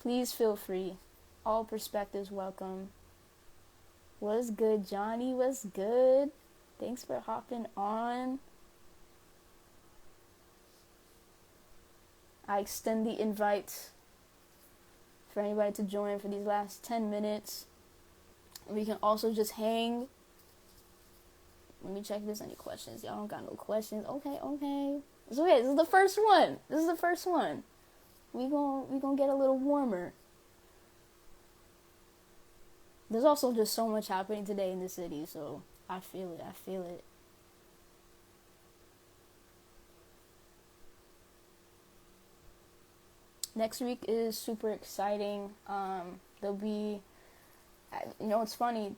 please feel free. All perspectives welcome. What's good, Johnny? What's good? Thanks for hopping on. I extend the invite for anybody to join for these last 10 minutes. We can also just hang. Let me check if there's any questions. Y'all don't got no questions. Okay. It's okay. This is the first one. We gonna get a little warmer. There's also just so much happening today in the city, so I feel it. Next week is super exciting. There'll be, it's funny,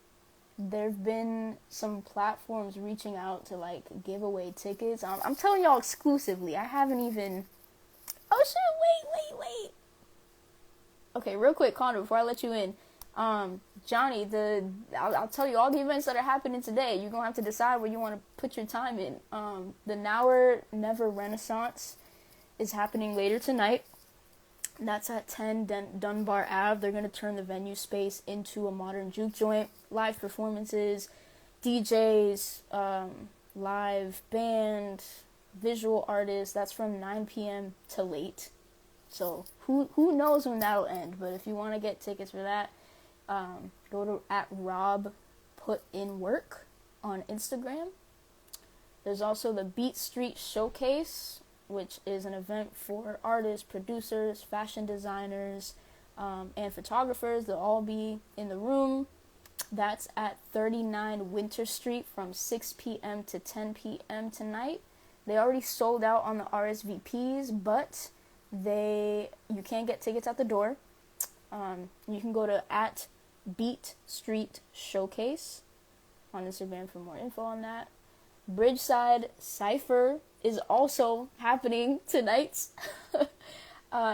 there've been some platforms reaching out to, like, give away tickets. I'm telling y'all exclusively. I haven't even... Oh, shit, wait. Okay, real quick, Connor, before I let you in. Johnny, I'll tell you all the events that are happening today. You're going to have to decide where you want to put your time in. The Now or Never Renaissance is happening later tonight. That's at 10 Dunbar Ave. They're going to turn the venue space into a modern juke joint. Live performances, DJs, live band, visual artists. That's from 9 p.m. to late. So who knows when that'll end. But if you want to get tickets for that, go to @RobPutInWork on Instagram. There's also the Beat Street Showcase, which is an event for artists, producers, fashion designers, and photographers. They'll all be in the room. That's at 39 Winter Street from 6 p.m. to 10 p.m. tonight. They already sold out on the RSVPs, but you can get tickets at the door. You can go to @Beat Street Showcase on Instagram for more info on that. Bridgeside Cypher is also happening tonight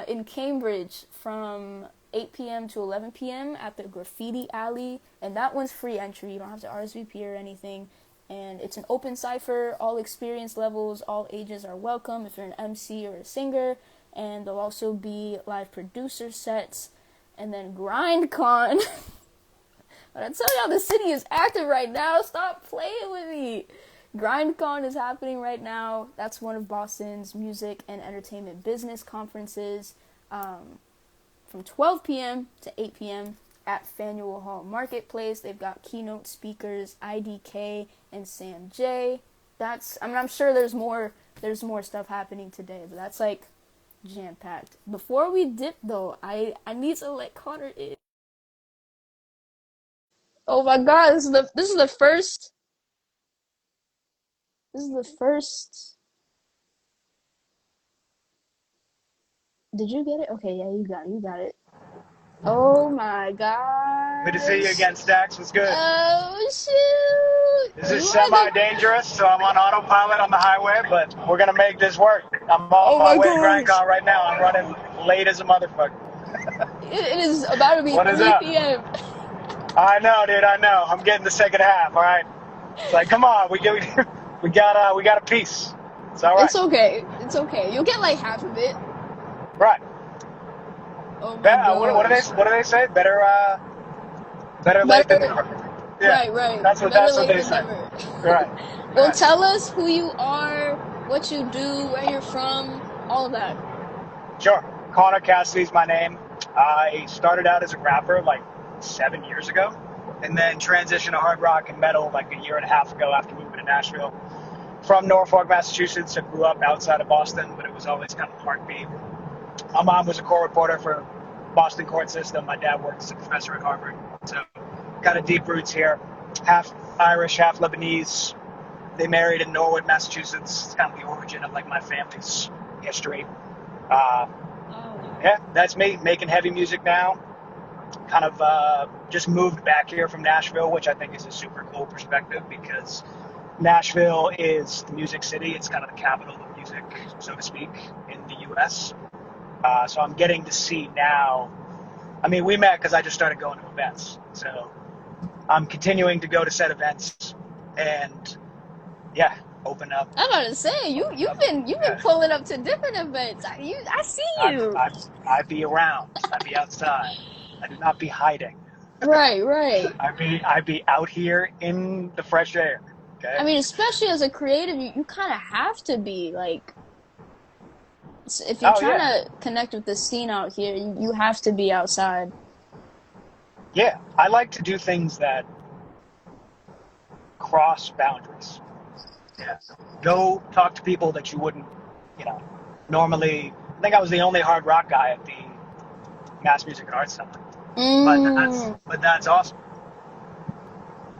in Cambridge from 8 p.m. to 11 p.m. at the Graffiti Alley, and that one's free entry. You don't have to RSVP or anything, and it's an open cypher. All experience levels, all ages are welcome if you're an MC or a singer, and there'll also be live producer sets. And then GrindCon. But I tell y'all, the city is active right now. Stop playing with me. GrindCon is happening right now. That's one of Boston's music and entertainment business conferences from 12 p.m. to 8 p.m. at Faneuil Hall Marketplace. They've got keynote speakers IDK and Sam J. I'm sure there's more stuff happening today, but that's like jam-packed. Before we dip, though, I need to let Connor in. Oh my God, this is the first. This is the first. Did you get it? Okay, yeah, you got it. Oh my God. Good to see you again, Stacks. What's good? Oh shoot. This is semi-dangerous, so I'm on autopilot on the highway, but we're going to make this work. I'm on my way to GrindCon right now. I'm running late as a motherfucker. It is about to be 3 p.m. I know, dude, I know. I'm getting the second half, all right? It's like, come on, we got a piece. It's all right. It's okay. It's okay. You'll get like half of it. Right. Oh my gosh. What do they say? Better late than Better. never. Yeah, Right, right. Better that's what late they than say. never. Right. Well, Right. tell us who you are, what you do, where you're from, all of that. Sure. Connor Cassidy's my name. I started out as a rapper like 7 years ago, and then transitioned to hard rock and metal like a year and a half ago after moving to Nashville. From Norfolk, Massachusetts. I grew up outside of Boston, but it was always kind of a heartbeat. My mom was a court reporter for Boston court system. My dad worked as a professor at Harvard. So got a deep roots here. Half Irish, half Lebanese. They married in Norwood, Massachusetts. It's kind of the origin of like my family's history. Yeah, that's me making heavy music now. Kind of just moved back here from Nashville, which I think is a super cool perspective because Nashville is the music city. It's kind of the capital of music, so to speak, in the U.S. So I'm getting to see now. I mean, we met because I just started going to events. So I'm continuing to go to said events and, yeah, open up. I'm about to say you've been pulling up to different events. I see you. I be around. I be outside. I do not be hiding. Right, right. I be out here in the fresh air. Okay. I mean, especially as a creative, you kind of have to be like, if you're trying to connect with the scene out here, you have to be outside. Yeah, I like to do things that cross boundaries. Yeah. Go talk to people that you wouldn't, normally. I think I was the only hard rock guy at the Mass Music and Arts Center. But that's awesome.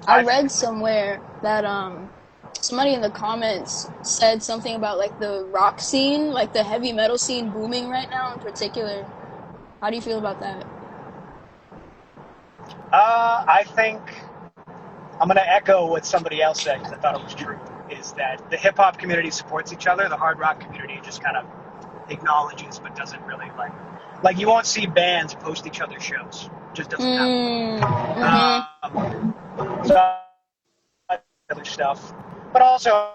I read somewhere that somebody in the comments said something about like the rock scene, like the heavy metal scene booming right now in particular. How do you feel about that? I think I'm going to echo what somebody else said because I thought it was true, is that the hip-hop community supports each other. The hard rock community just kind of acknowledges but doesn't really like you won't see bands post each other's shows. It just doesn't happen. So other stuff, but also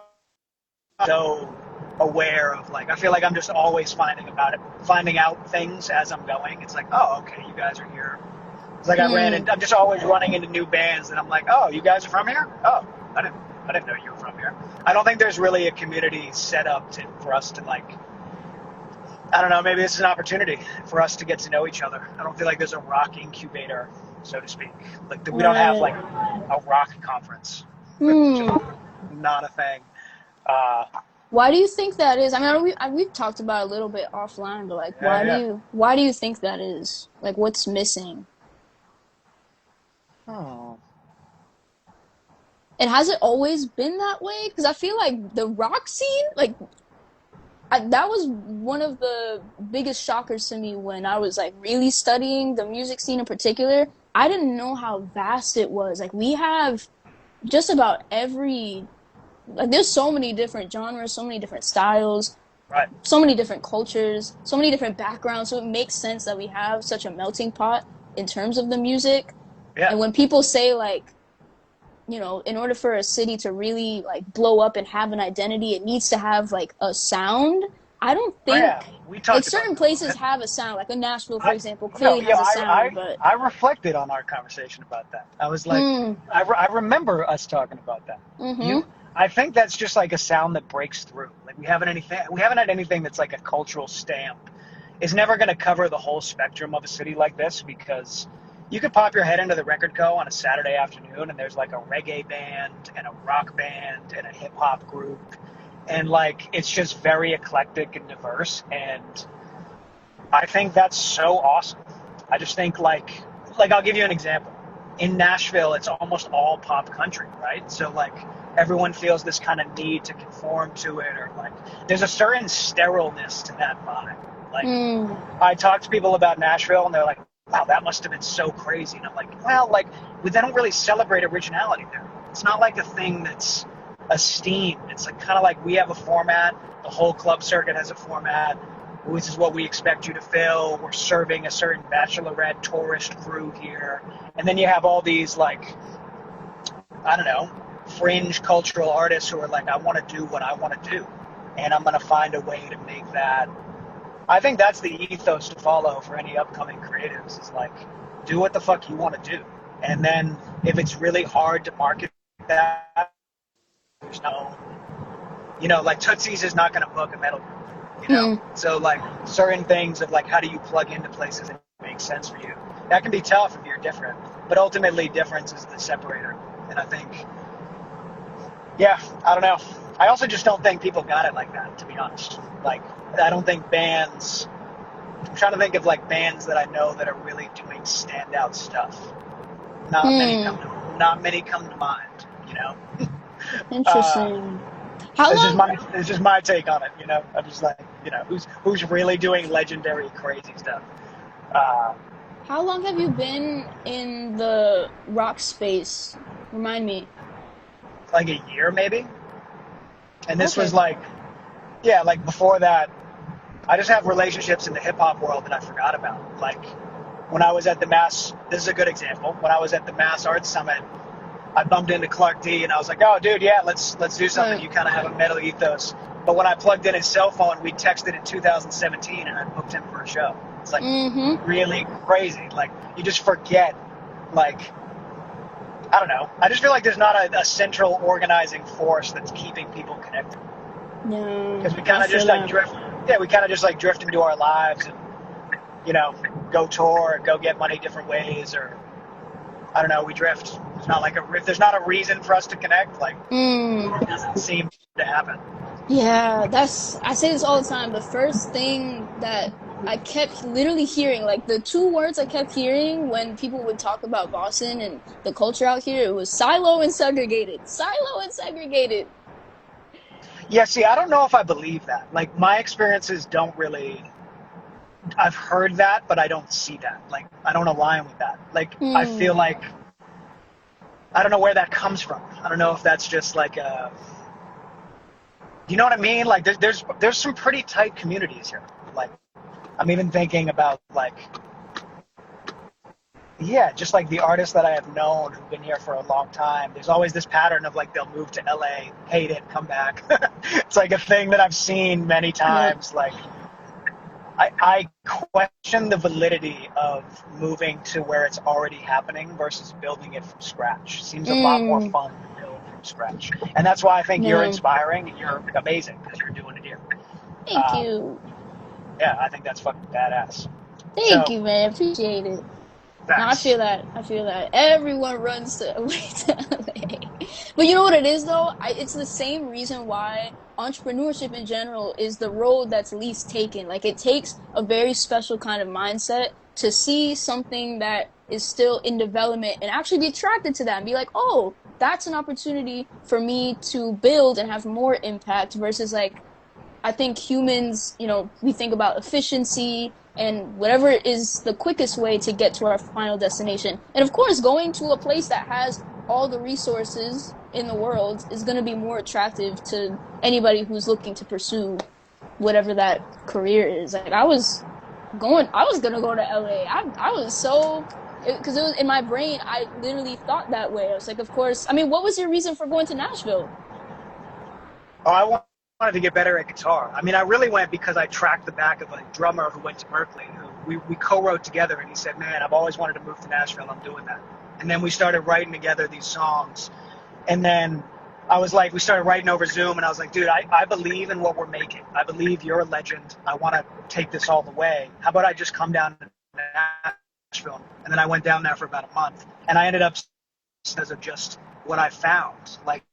so aware of I feel like I'm just always finding out things as I'm going. It's like, oh, okay, you guys are here. It's like I'm just always running into new bands, and I'm like, oh, you guys are from here? Oh, I didn't know you were from here. I don't think there's really a community set up for us to I don't know, maybe this is an opportunity for us to get to know each other. I don't feel like there's a rock incubator, so to speak. We don't have a rock conference. Just not a thing. Why do you think that is? I mean, we've talked about it a little bit offline, but why do you think that is? Like, what's missing? Oh. And has it always been that way? Because I feel like the rock scene, that was one of the biggest shockers to me when I was really studying the music scene in particular. I didn't know how vast it was. We have just about every, there's so many different genres, so many different styles, right, so many different cultures, so many different backgrounds. So it makes sense that we have such a melting pot in terms of the music. Yeah. And when people say in order for a city to really blow up and have an identity, it needs to have a sound. I don't think we talked certain places have a sound, like in Nashville, for example, clearly has a sound. But I reflected on our conversation about that. I was like, I remember us talking about that. I think that's just a sound that breaks through. We haven't had anything that's a cultural stamp. It's never going to cover the whole spectrum of a city like this, because you could pop your head into the record co on a Saturday afternoon and there's a reggae band and a rock band and a hip hop group. And it's just very eclectic and diverse. And I think that's so awesome. I just think I'll give you an example. In Nashville, it's almost all pop country, right? So everyone feels this kind of need to conform to it, or there's a certain sterileness to that vibe. I talk to people about Nashville and they're like, wow, that must have been so crazy. And I'm like, well, they don't really celebrate originality there. It's not a thing that's esteemed. It's kind of we have a format. The whole club circuit has a format. This is what we expect you to fill. We're serving a certain bachelorette tourist crew here. And then you have all these, I don't know, fringe cultural artists who are like, I want to do what I want to do, and I'm going to find a way to make that. I think that's the ethos to follow for any upcoming creatives, is like, do what the fuck you want to do. And then if it's really hard to market that, there's no, like Tootsie's is not going to book a metal group, So like certain things of like, how do you plug into places that make sense for you? That can be tough if you're different, but ultimately difference is the separator. And I think, I don't know. I also just don't think people got it like that, to be honest. Like, I don't think bands, I'm trying to think of like bands that I know that are really doing standout stuff. Not many come to mind, Interesting. It's just my take on it, I'm just like, who's really doing legendary, crazy stuff. How long have you been in the rock space? Remind me. Like a year, maybe. And this was like before that, I just have relationships in the hip hop world that I forgot about. Like when I was at this is a good example. When I was at the Mass Arts Summit, I bumped into Clark D and I was like, oh dude, yeah, let's do something. You kind of have a metal ethos. But when I plugged in his cell phone, we texted in 2017 and I booked him for a show. It's like really crazy. Like you just forget, like, I don't know. I just feel like there's not a central organizing force that's keeping people connected. No. Because we kind of just like drift. Yeah, we kind of just like drift into our lives and, go tour, go get money different ways, or I don't know. We drift. It's not like if there's not a reason for us to connect, like it doesn't seem to happen. Yeah, I say this all the time. The first thing that I kept literally hearing, like the two words I kept hearing when people would talk about Boston and the culture out here, it was silo and segregated. Silo and segregated. Yeah, see, I don't know if I believe that. Like, my experiences don't really... I've heard that, but I don't see that. Like, I don't align with that. Like, I feel like... I don't know where that comes from. I don't know if that's just like a... You know what I mean? Like, there's some pretty tight communities here. Like, I'm even thinking about, like... Yeah, just like the artists that I have known who've been here for a long time, there's always this pattern of like they'll move to LA, hate it, come back. It's like a thing that I've seen many times. Like I question the validity of moving to where it's already happening versus building it from scratch. Seems a lot more fun to build from scratch. And that's why I think you're inspiring and you're amazing because you're doing it here. Thank you. Yeah, I think that's fucking badass. Thank you, man. Appreciate it. No, I feel that. Everyone runs away to LA. But you know what it is, though? It's the same reason why entrepreneurship in general is the road that's least taken. Like, it takes a very special kind of mindset to see something that is still in development and actually be attracted to that and be like, oh, that's an opportunity for me to build and have more impact versus, like, I think humans, we think about efficiency and whatever is the quickest way to get to our final destination. And of course, going to a place that has all the resources in the world is going to be more attractive to anybody who's looking to pursue whatever that career is. Like I was going to go to LA. I was so, because it was in my brain, I literally thought that way. I was like, of course. I mean, what was your reason for going to Nashville? Oh, I wanted to get better at guitar. I mean, I really went because I tracked the back of a drummer who went to Berkeley, who we co-wrote together, and he said, man, I've always wanted to move to Nashville. I'm doing that. And then we started writing together these songs. And then I was like, we started writing over Zoom, and I was like, dude, I believe in what we're making. I believe you're a legend. I want to take this all the way. How about I just come down to Nashville? And then I went down there for about a month, and I ended up because of just what I found. Like,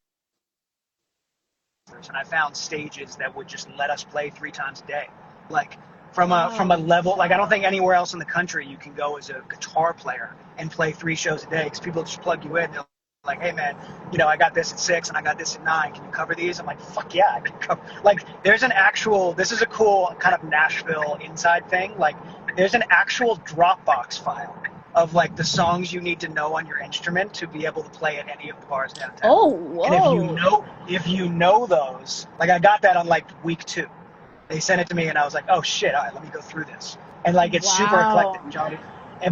and I found stages that would just let us play 3 times a day. Like from a level, like I don't think anywhere else in the country you can go as a guitar player and play 3 shows a day because people just plug you in. They're like, hey man, I got this at 6 and I got this at 9. Can you cover these? I'm like, fuck yeah, I can cover. Like there's an actual, this is a cool kind of Nashville inside thing. Like there's an actual Dropbox file of like the songs you need to know on your instrument to be able to play at any of the bars downtown. Oh, whoa. And if you know those, like I got that on like week 2. They sent it to me and I was like, oh shit, all right, let me go through this. And like it's super eclectic, Johnny.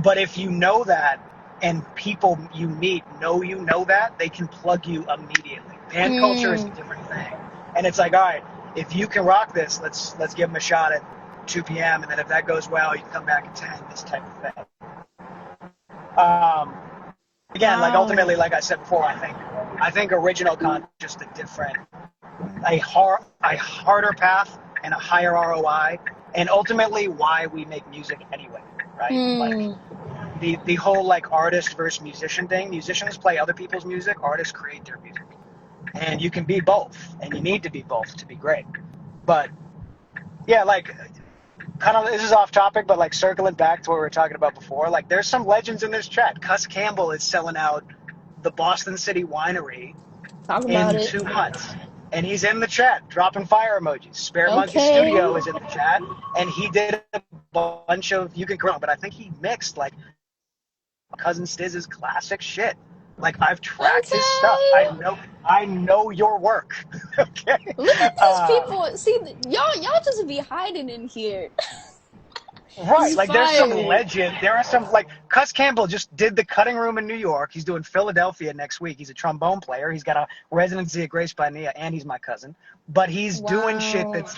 But if you know that, and people you meet you know that, they can plug you immediately. Band culture is a Mm. different thing. And it's like, all right, if you can rock this, let's give them a shot at 2 p.m. And then if that goes well, you can come back at 10, this type of thing. Um, Again, like Wow. ultimately, like I said before, I think original content is just a harder path and a higher ROI, and ultimately why we make music anyway, right? Like Mm. the whole like artist versus musician thing. Musicians play other people's music, artists create their music, and you can be both, and you need to be both to be great. But yeah, like kind of this is off topic, but like circling back to what we were talking about before, like there's some legends in this chat. Cuss Campbell is selling out the Boston City Winery Talk about in it. 2 months. And he's in the chat, dropping fire emojis. Spare Monkey Okay. Studio is in the chat, and he did a bunch of You Can Grow, but I think he mixed like Cousin Stiz's classic shit. Like I've tracked his stuff. Okay. I know your work. Okay. Look at these Uh, people. See, y'all just be hiding in here. This Right, is like there's some fire. legend. There are some like Cuss Campbell just did the Cutting Room in New York. He's doing Philadelphia next week. He's a trombone player. He's got a residency at Grace by Nia, and he's my cousin. But he's doing shit Wow. that's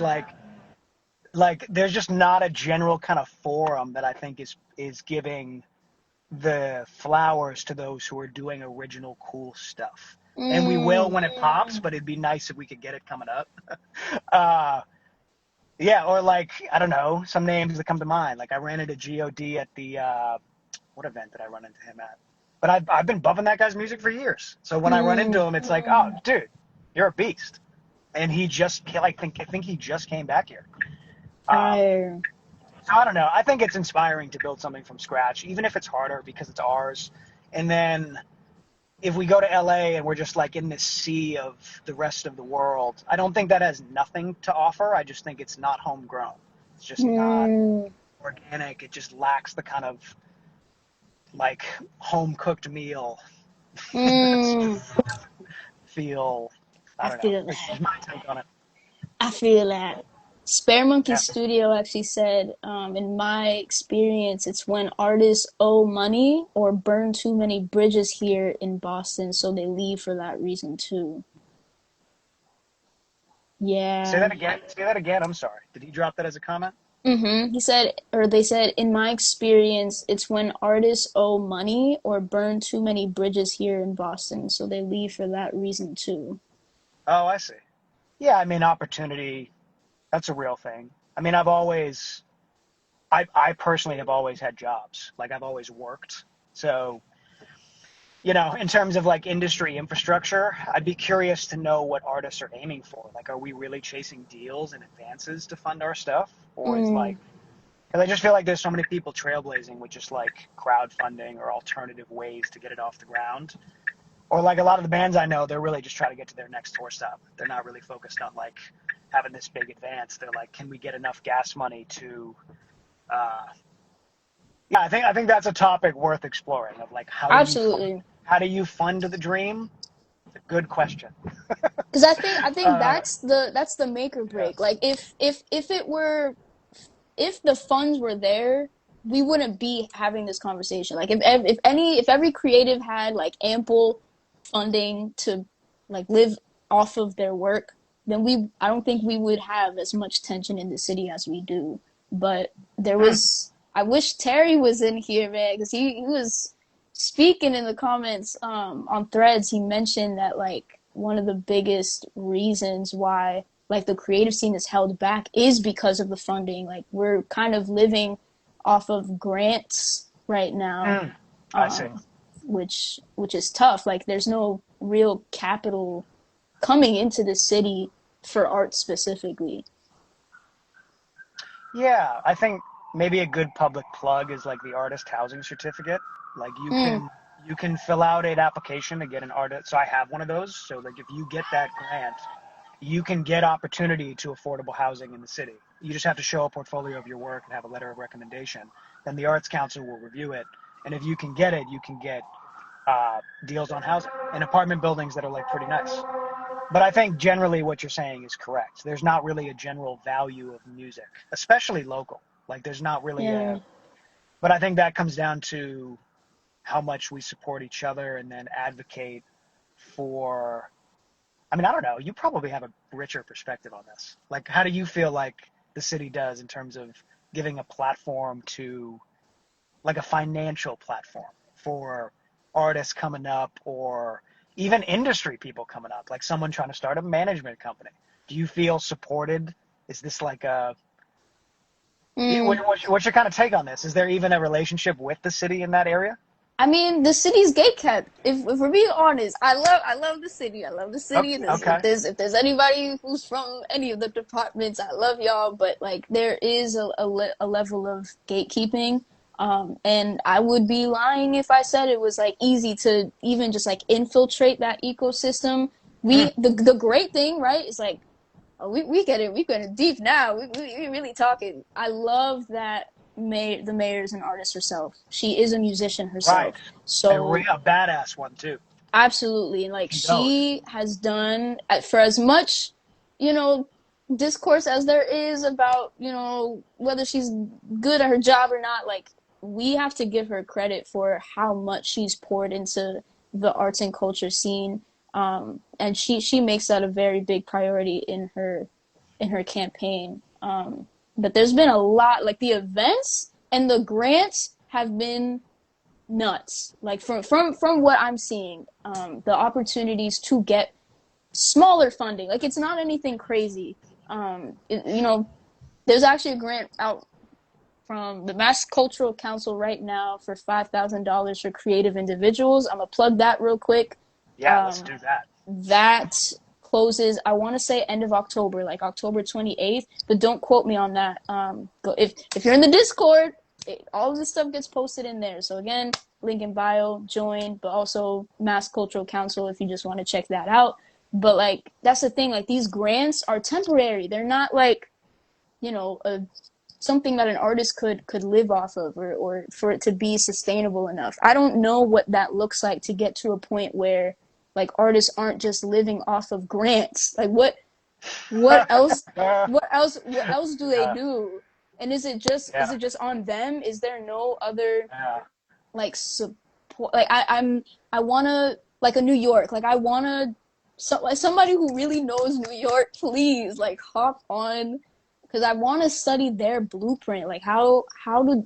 like there's just not a general kind of forum that I think is giving the flowers to those who are doing original cool stuff. And we will Mm. when it pops, but it'd be nice if we could get it coming up. Uh, yeah, or like I don't know, some names that come to mind. Like I ran into God at the what event did I run into him at? But I've been bumping that guy's music for years. So when I run into Mm. him, it's like, oh, dude, you're a beast. And he just I think he just came back here. Um, Fire. so I don't know. I think it's inspiring to build something from scratch, even if it's harder because it's ours. And then if we go to LA and we're just like in this sea of the rest of the world, I don't think that has nothing to offer. I just think it's not homegrown. It's just not Mm. organic. It just lacks the kind of like home cooked meal that's Mm. just feel. I I don't know. feel It's that. just my take on it. I feel that. Spare Monkey Yeah. Studio actually said, in my experience, it's when artists owe money or burn too many bridges here in Boston, so they leave for that reason too. Say Yeah. that again. Say that again. I'm sorry. Did he drop that as a comment? He said, or they said, in my experience, it's when artists owe money or burn too many bridges here in Boston, so they leave for that reason too. Oh, I see. Yeah, I mean, opportunity. That's a real thing. I mean, I personally have always had jobs. Like I've always worked. So in terms of like industry infrastructure, I'd be curious to know what artists are aiming for. Like, are we really chasing deals and advances to fund our stuff? Or is Mm, like, because I just feel like there's so many people trailblazing with just like crowdfunding or alternative ways to get it off the ground. Or like a lot of the bands I know, they're really just trying to get to their next tour stop. They're not really focused on like having this big advance. They're like, can we get enough gas money to uh, yeah, I think that's a topic worth exploring of like absolutely. how do you fund the dream? It's a good question. Because I think Uh, that's the make or yeah. break. Like if it were if the funds were there, we wouldn't be having this conversation. Like if every creative had like ample funding to like live off of their work, then we I don't think we would have as much tension in the city as we do. But there Hmm. was I wish Terry was in here, man, because he was speaking in the comments on threads. He mentioned that like one of the biggest reasons why like the creative scene is held back is because of the funding. Like we're kind of living off of grants right now, Hmm. I see. um, which is tough. Like there's no real capital coming into the city for art specifically. Yeah, I think maybe a good public plug is like the artist housing certificate. Like Mm, you can fill out an application to get an artist. So I have one of those. So like if you get that grant, you can get opportunity to affordable housing in the city. You just have to show a portfolio of your work and have a letter of recommendation. Then the Arts Council will review it, and if you can get it, you can get deals on housing in apartment buildings that are like pretty nice. But I think generally what you're saying is correct. There's not really a general value of music, especially local. Like there's not really yeah. but I think that comes down to how much we support each other and then advocate for, I mean, I don't know, you probably have a richer perspective on this. Like, how do you feel like the city does in terms of giving a platform to, like a financial platform for artists coming up, or even industry people coming up, like someone trying to start a management company? Do you feel supported? Is this like a, what's your kind of take on this? Is there even a relationship with the city in that area? I mean, the city's gatekept. If we're being honest, I love the city. I love the city. Okay. Okay. If there's anybody who's from any of the departments, I love y'all. But like, there is a level of gatekeeping. And I would be lying if I said it was like easy to even just like infiltrate that ecosystem. Mm. The great thing, right, is like, oh, we get it. We get it deep now. We really talking. I love that the mayor is an artist herself. She is a musician Right. herself. So A badass one too. absolutely, and like She knows. she has done for as much, you know, discourse as there is about, you know, whether she's good at her job or not. Like, we have to give her credit for how much she's poured into the arts and culture scene. And she makes that a very big priority in her campaign. But there's been a lot, like the events and the grants have been nuts. Like from what I'm seeing, the opportunities to get smaller funding, like it's not anything crazy. You know, there's actually a grant out from the Mass Cultural Council right now for $5,000 for creative individuals. I'm gonna plug that real quick. Yeah, let's do that. That closes, I want to say end of October, like October 28th, but don't quote me on that. If you're in the Discord, all of this stuff gets posted in there. So again, link in bio, join, but also Mass Cultural Council if you just want to check that out. But like, that's the thing, like these grants are temporary. They're not like, you know, something that an artist could live off of, or for it to be sustainable enough. I don't know what that looks like to get to a point where like artists aren't just living off of grants. Like what else what else do they Yeah. do? And is Yeah. it just on them? Is there no other Yeah. like support? Like I wanna, like a New York, like I wanna, like somebody who really knows New York, please like hop on, because I want to study their blueprint. Like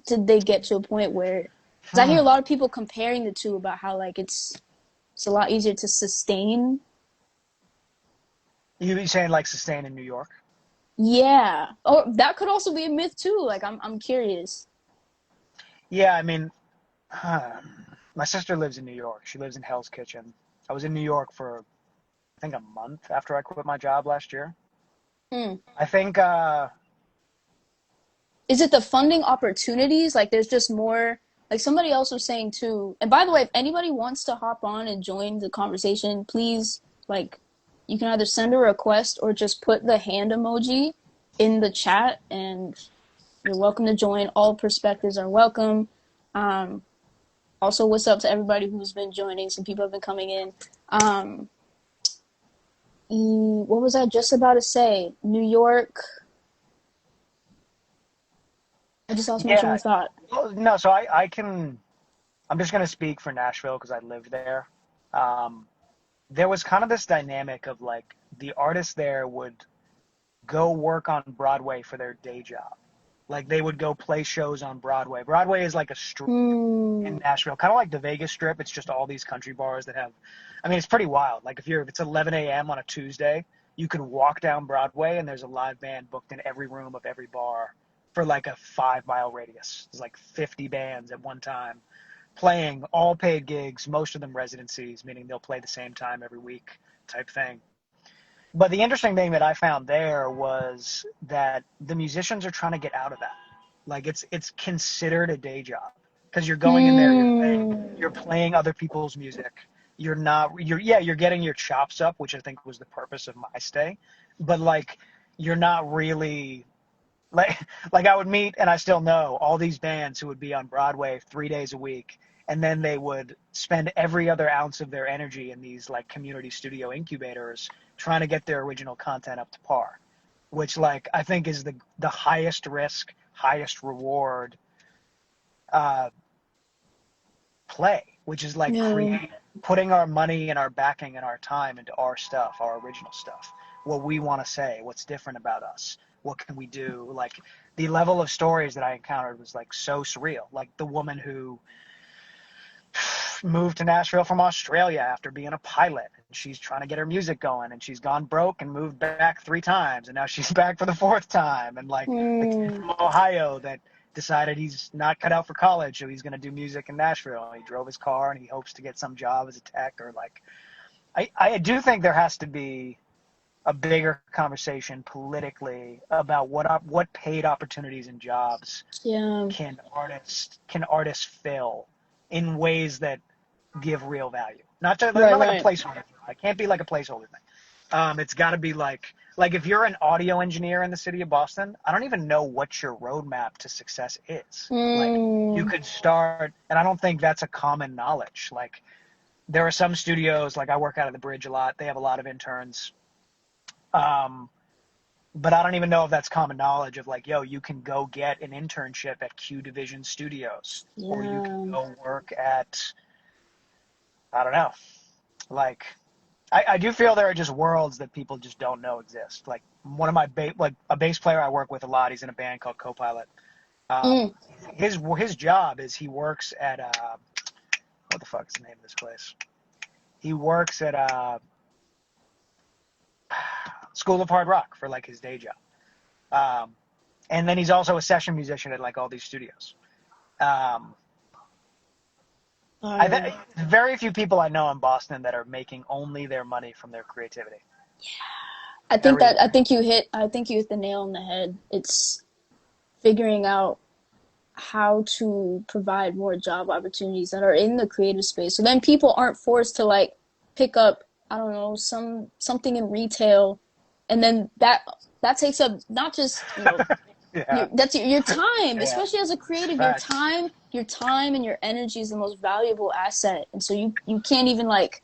did they get to a point where? Because I hear a Hmm. lot of people comparing the two about how like it's a lot easier to sustain. You be saying like sustain in New York? Yeah. Or that could also be a myth too. Like I'm curious. Yeah, I mean, my sister lives in New York. She lives in Hell's Kitchen. I was in New York for, I think, a month after I quit my job last year. Hmm. I think, Is it the funding opportunities? Like there's just more. Like somebody else was saying too. And by the way, if anybody wants to hop on and join the conversation, please, like, you can either send a request or just put the hand emoji in the chat, and you're welcome to join. All perspectives are welcome. Um, Also, what's up to everybody who's been joining? Some people have been coming in. Um, what was I just about to say? New York. I just lost my train yeah. of thought. Well, no, so I can, I'm just going to speak for Nashville because I lived there. Um, there was kind of this dynamic of like the artists there would go work on Broadway for their day job. Like they would go play shows on Broadway. Broadway is like a strip in Hmm. Nashville, kind of like the Vegas Strip. It's just all these country bars that have, I mean, it's pretty wild. Like if it's 11 a.m. on a Tuesday, you can walk down Broadway and there's a live band booked in every room of every bar for like a 5 mile radius. There's like 50 bands at one time playing, all paid gigs, most of them residencies, meaning they'll play the same time every week type thing. But the interesting thing that I found there was that the musicians are trying to get out of that. Like it's considered a day job because you're going in there, you're Hmm. playing other people's music. You're not you're yeah, you're getting your chops up, which I think was the purpose of my stay. But like you're not really like like I would meet, and I still know all these bands who would be on Broadway 3 days a week, and then they would spend every other ounce of their energy in these like community studio incubators trying to get their original content up to par, which like I think is the highest risk, highest reward uh, play. which is like Yeah. putting our money and our backing and our time into our stuff, our original stuff, what we want to say, what's different about us, what can we do. Like the level of stories that I encountered was like so surreal. Like the woman who moved to Nashville from Australia after being a pilot, and she's trying to get her music going, and she's gone broke and moved back 3 times, and now she's back for the 4th time. And like the kid from Ohio that decided he's not cut out for college, so he's going to do music in Nashville. He drove his car and he hopes to get some job as a tech, or like I do think there has to be a bigger conversation politically about what paid opportunities and jobs Yeah. can artists fill in ways that give real value. Not like a placeholder thing. It can't be like a placeholder thing. It's got to be like if you're an audio engineer in the city of Boston, I don't even know what your roadmap to success is. Like you could start, and I don't think that's a common knowledge. Like there are some studios, like I work out of the Bridge a lot. They have a lot of interns. But I don't even know if that's common knowledge of like, yo, you can go get an internship at Q Division Studios, or you can go work at, I don't know. Like, I do feel there are just worlds that people just don't know exist. Like one of my like a bass player I work with a lot. He's in a band called Copilot. His job is he works at what the fuck is the name of this place? He works at School of Hard Rock for like his day job. And then he's also a session musician at like all these studios. Very few people I know in Boston that are making only their money from their creativity. I think you hit the nail on the head. It's figuring out how to provide more job opportunities that are in the creative space. So then people aren't forced to like pick up, I don't know, something in retail, and then that takes up not just, you know, that's your time, especially as a creative. Your time and your energy is the most valuable asset, and so you can't even like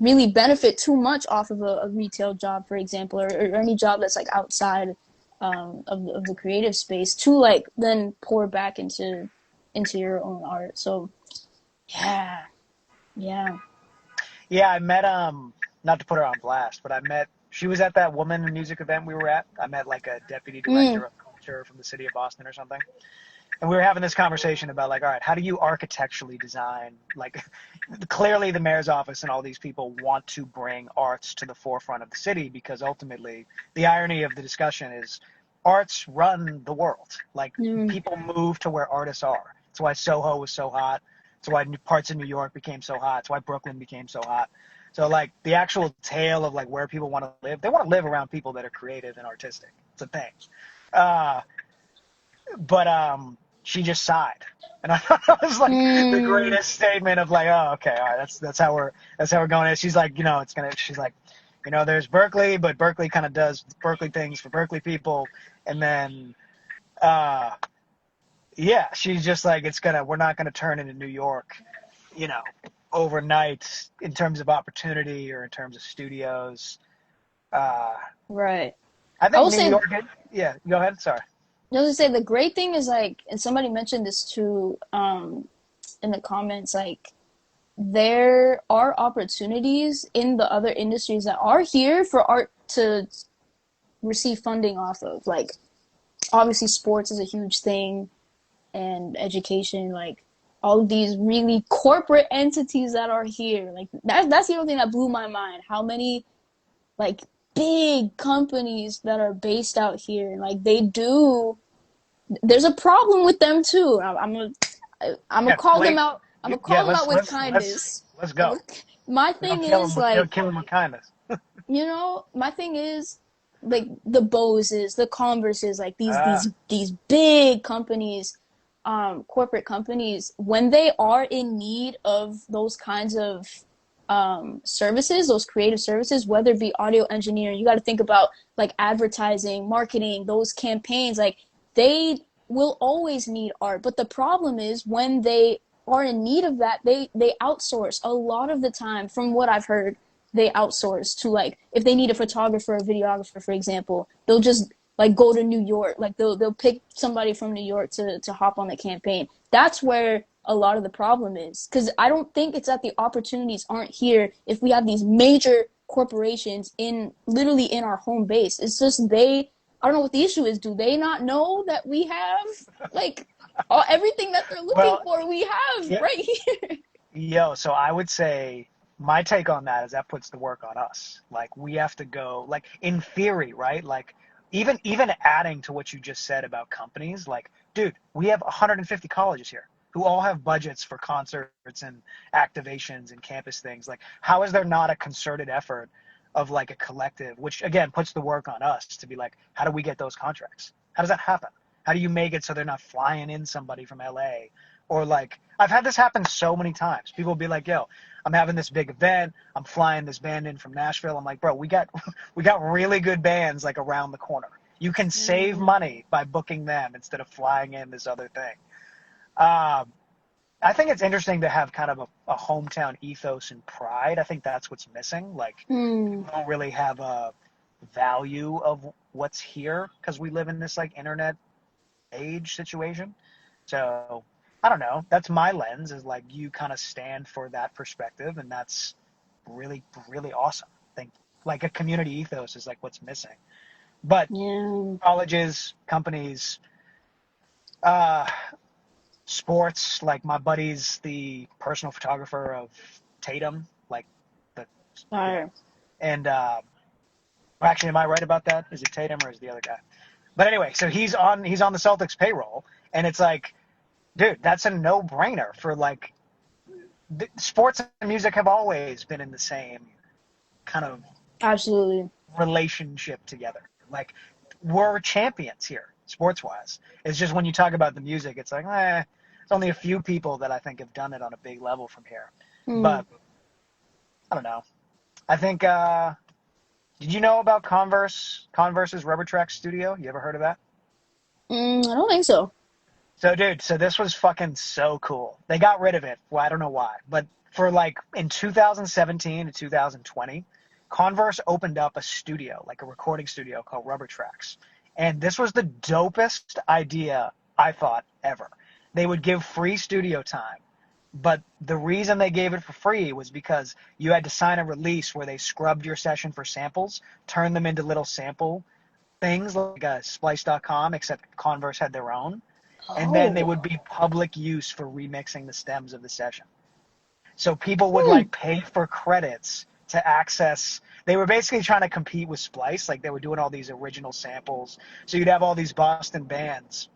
really benefit too much off of a retail job, for example, or any job that's like outside of the creative space to like then pour back into your own art. So yeah. I met not to put her on blast, but she was at that woman in music event we were at. I met like a deputy director of culture from the city of Boston or something. And we were having this conversation about like, all right, how do you architecturally design? Like clearly the mayor's office and all these people want to bring arts to the forefront of the city, because ultimately the irony of the discussion is arts run the world. Like people move to where artists are. That's why Soho was so hot. That's why parts of New York became so hot. That's why Brooklyn became so hot. So like the actual tale of like where people want to live, they want to live around people that are creative and artistic. It's a thing. But she just sighed, and I thought that was like the greatest statement of like, oh, okay, all right, that's how we're going. And she's like, she's like, there's Berkeley, but Berkeley kind of does Berkeley things for Berkeley people, and then, she's just like, we're not gonna turn into New York, overnight in terms of opportunity or in terms of studios. Right. I think New York. Yeah, go ahead. Sorry. I was gonna say the great thing is like, and somebody mentioned this too, in the comments, like there are opportunities in the other industries that are here for art to receive funding off of. Like obviously sports is a huge thing, and education, like all of these really corporate entities that are here. Like that's the only thing that blew my mind. How many like big companies that are based out here, and like there's a problem with them too. I'm gonna call them out. I'm gonna call them out with kindness. Let's go. My thing is like, kill them with kindness. My thing is like the Boses, the Converses, like these big companies, corporate companies, when they are in need of those kinds of services, those creative services, whether it be audio engineering, you got to think about like advertising, marketing, those campaigns, like they will always need art. But the problem is when they are in need of that, they outsource a lot of the time. From what I've heard, they outsource to like, if they need a photographer, a videographer, for example, they'll just like go to New York, like they'll pick somebody from New York to hop on the campaign. That's where a lot of the problem is. Because I don't think it's that the opportunities aren't here if we have these major corporations in literally in our home base. It's just I don't know what the issue is. Do they not know that we have like everything that they're looking Well, for? We have yeah, right here. yo, so I would say my take on that is that puts the work on us. Like we have to go, like in theory, right? Like even adding to what you just said about companies, like, dude, we have 150 colleges here who all have budgets for concerts and activations and campus things. Like, how is there not a concerted effort of like a collective, which again puts the work on us to be like, how do we get those contracts? How does that happen? How do you make it so they're not flying in somebody from LA? Or like, I've had this happen so many times. People will be like, yo, I'm having this big event. I'm flying this band in from Nashville. I'm like, bro, we got we got really good bands like around the corner. You can save Mm, money by booking them instead of flying in this other thing. Um, I think it's interesting to have kind of a hometown ethos and pride. I think that's what's missing. Like, mm, people don't really have a value of what's here because we live in this like internet age situation. So I don't know. That's my lens is like you kind of stand for that perspective, and that's really, really awesome. I think like a community ethos is like what's missing. But yeah. colleges, companies, uh, sports, like my buddy's the personal photographer of Tatum, like the, All you know, right. and actually, am I right about that? Is it Tatum or is it the other guy? But anyway, so he's on the Celtics payroll, and it's like, dude, that's a no-brainer for like sports and music have always been in the same kind of Absolutely. relationship together. Like we're champions here, sports-wise. It's just when you talk about the music, it's like, it's only a few people that I think have done it on a big level from here. Mm. But I don't know. I think. Did you know about Converse's Rubber Track Studio? You ever heard of that? I don't think so. So, dude, so this was fucking so cool. They got rid of it. Well, I don't know why, but for like in 2017 to 2020, Converse opened up a studio, like a recording studio called Rubber Tracks. And this was the dopest idea I thought ever. They would give free studio time, but the reason they gave it for free was because you had to sign a release where they scrubbed your session for samples, turned them into little sample things like Splice.com, except Converse had their own, and then they Oh. would be public use for remixing the stems of the session. So people would Hmm. like pay for credits to access. They were basically trying to compete with Splice, like they were doing all these original samples. So you'd have all these Boston bands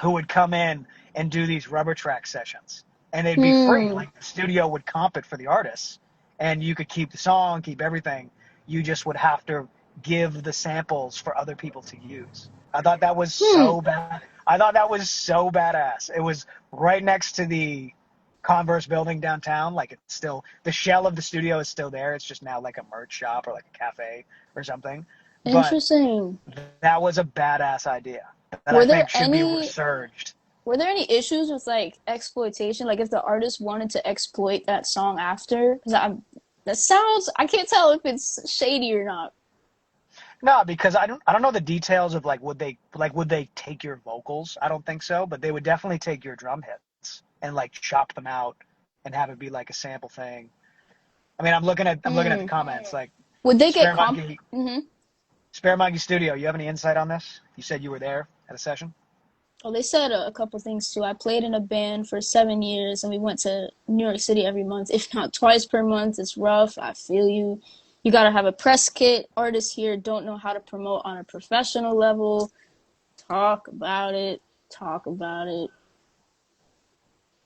who would come in and do these rubber track sessions, and they'd be free. Hmm. Like the studio would comp it for the artists, and you could keep the song, keep everything. You just would have to give the samples for other people to use. I thought that was Hmm. so bad. I thought that was so badass. It was right next to the Converse building downtown. Like it's still the shell of the studio is still there. It's just now like a merch shop or like a cafe or something. But Interesting. that was a badass idea that I Were there think should be any resurged. were there any issues with like exploitation? Like if the artist wanted to exploit that song after? Because that sounds I can't tell if it's shady or not. No, because I don't know the details of like would they take your vocals? I don't think so, but they would definitely take your drum hits and like chop them out and have it be like a sample thing. I mean, I'm looking at the Hmm. comments like Would they get Spare comp? Monkey Mm-hmm. Spare Monkey Studio. You have any insight on this? You said you were there at a session. Well, they said a couple things too. I played in a band for 7 years, and we went to New York City every month, if not twice per month. It's rough. I feel you. You gotta have a press kit. Artists here don't know how to promote on a professional level. Talk about it. Talk about it.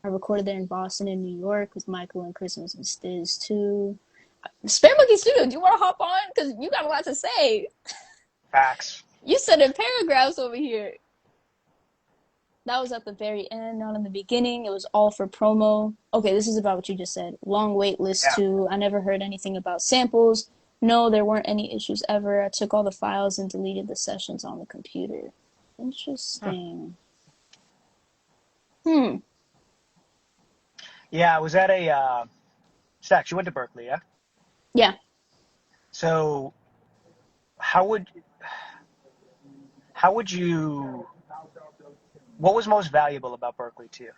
I recorded there in Boston and New York with Michael and Christmas and Stiz too. Spare Monkey Studio, do you want to hop on? Because you got a lot to say. Facts. You said in paragraphs over here. That was at the very end, not in the beginning. It was all for promo. Okay, this is about what you just said. Long wait list Yeah. too. I never heard anything about samples. No, there weren't any issues ever. I took all the files and deleted the sessions on the computer. Hmm. Interesting. Hmm. Yeah, I was at a Stax. You went to Berkeley, yeah? Yeah. So how would how would you what was most valuable about Berkeley to you?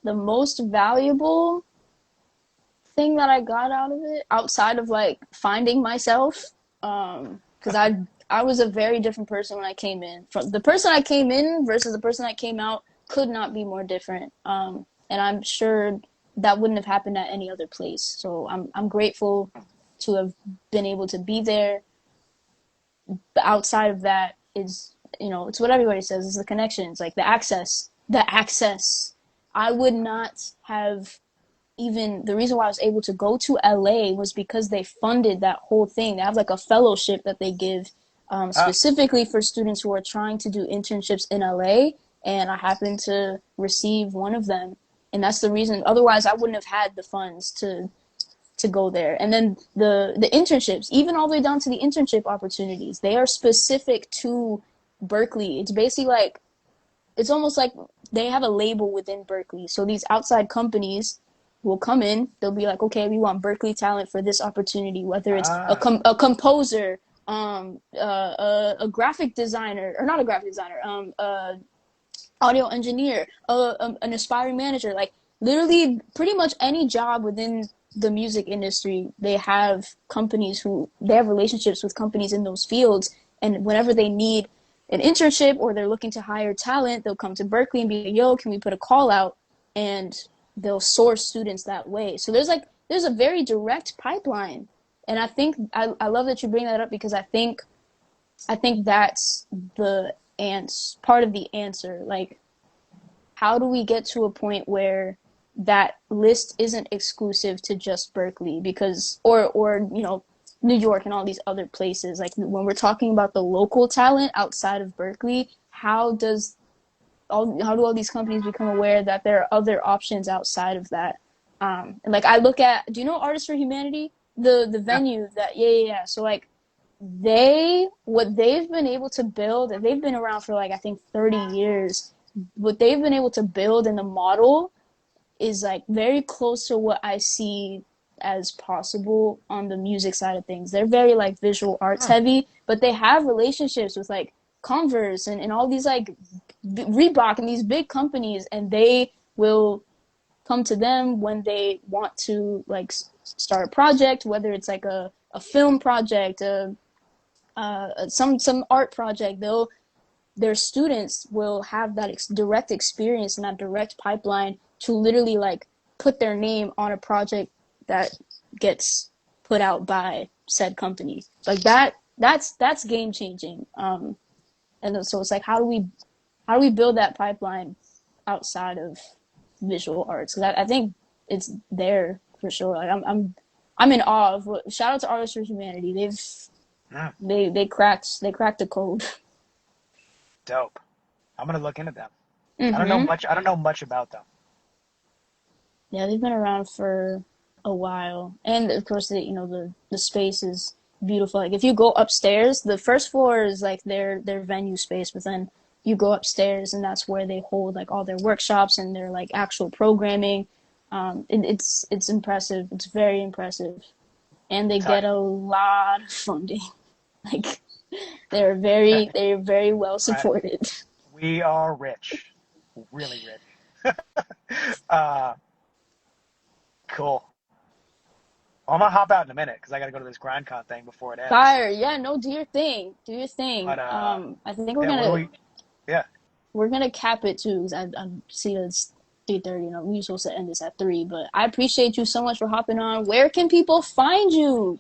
The most valuable thing that I got out of it, outside of like finding myself, because I was a very different person when I came in. From the person I came in versus the person I came out could not be more different. And I'm sure that wouldn't have happened at any other place. So I'm grateful to have been able to be there. But outside of that is, it's what everybody says, is the connections, like the access. The access. I would not have, even the reason why I was able to go to LA was because they funded that whole thing. They have like a fellowship that they give, Ah, specifically for students who are trying to do internships in LA, and I happened to receive one of them, and that's the reason. Otherwise, I wouldn't have had the funds to go there. And then the internships, even all the way down to the internship opportunities, they are specific to Berkeley. It's basically like, it's almost like they have a label within Berkeley. So these outside companies will come in. They'll be like, okay, we want Berkeley talent for this opportunity, whether it's ah, a composer, a graphic designer, or not a graphic designer, audio engineer, an aspiring manager, like literally pretty much any job within the music industry. They have companies who they have relationships with companies in those fields, and whenever they need an internship or they're looking to hire talent, they'll come to Berkeley and be like, yo, can we put a call out? And they'll source students that way. So there's a very direct pipeline. And I think I love that you bring that up, because I think that's the part of the answer. Like, how do we get to a point where that list isn't exclusive to just Berkeley? Because or New York and all these other places. Like, when we're talking about the local talent outside of Berkeley, how do all these companies become aware that there are other options outside of that? And like, I look at, do you know Artists for Humanity? The yeah. venue that, yeah. So like, what they've been able to build, and they've been around for like, I think 30 years. What they've been able to build in the model is like very close to what I see as possible on the music side of things. They're very like visual arts Hmm. heavy, but they have relationships with like Converse and all these like Reebok and these big companies, and they will come to them when they want to like start a project, whether it's like a film project, some art project. Their students will have that direct experience and that direct pipeline to literally like put their name on a project that gets put out by said company. Like that's game changing. And so it's like, how do we build that pipeline outside of visual arts? Because I think it's there for sure. Like, I'm in awe of what. Shout out to Artists for Humanity. Hmm. They cracked the code. Dope. I'm gonna look into them. I don't know Mm-hmm. much. I don't know much about them. Yeah, they've been around for a while, and of course, the space is beautiful. Like, if you go upstairs, the first floor is like their venue space, but then you go upstairs, and that's where they hold like all their workshops and their like actual programming. It's impressive. It's very impressive, and they get Tight. a lot of funding. Like, they're very well Right. supported. We are rich, really rich. uh, cool. Well, I'm gonna hop out in a minute because I gotta go to this GrindCon thing before it ends. Fire, yeah, no, do your thing, do your thing. But I think we're yeah. What do gonna we? Yeah. we're gonna cap it too, because I see that it's 3:30. We were supposed to end this at 3, but I appreciate you so much for hopping on. Where can people find you?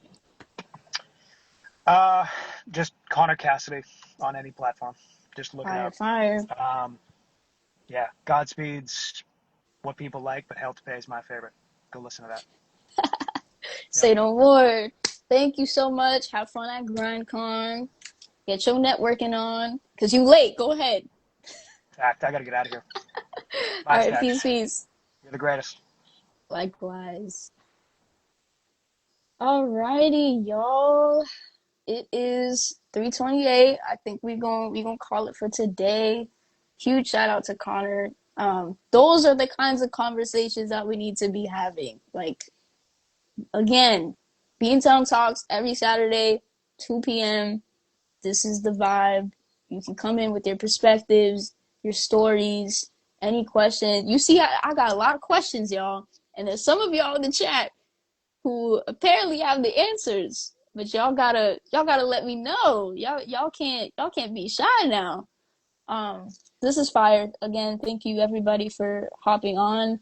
Uh, just Connor Cassidy on any platform. Just look it Fire, up. fire. Um, yeah. Godspeed's what people like, but Hell to Pay is my favorite. Go listen to that. Yep. Say no more. Thank you so much. Have fun at GrindCon. Get your networking on, cause you late. Go ahead. Fact. I gotta get out of here. All Bye, right, peace, Stacks. peace. You're the greatest. Likewise. Alrighty, y'all. It is 3:28. I think we gonna call it for today. Huge shout out to Connor. Those are the kinds of conversations that we need to be having. Like, again, Beantown Talks every Saturday, 2 p.m. This is the vibe. You can come in with your perspectives, your stories, Any questions? You see, I got a lot of questions, y'all, and there's some of y'all in the chat who apparently have the answers, but y'all gotta let me know. Y'all can't be shy now. This is fire. Again, thank you everybody for hopping on.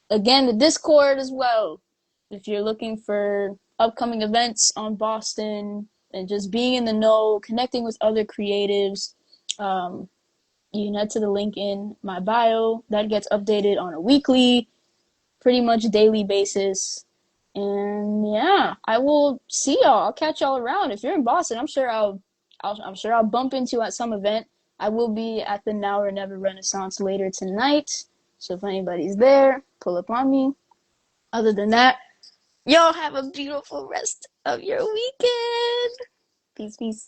Again, the Discord as well. If you're looking for upcoming events on Boston and just being in the know, connecting with other creatives, you can head to the link in my bio. That gets updated on a weekly, pretty much daily basis. And yeah, I will see y'all. I'll catch y'all around. If you're in Boston, I'm sure I'll bump into at some event. I will be at the Now or Never Renaissance later tonight. So if anybody's there, pull up on me. Other than that, y'all have a beautiful rest of your weekend. Peace, peace.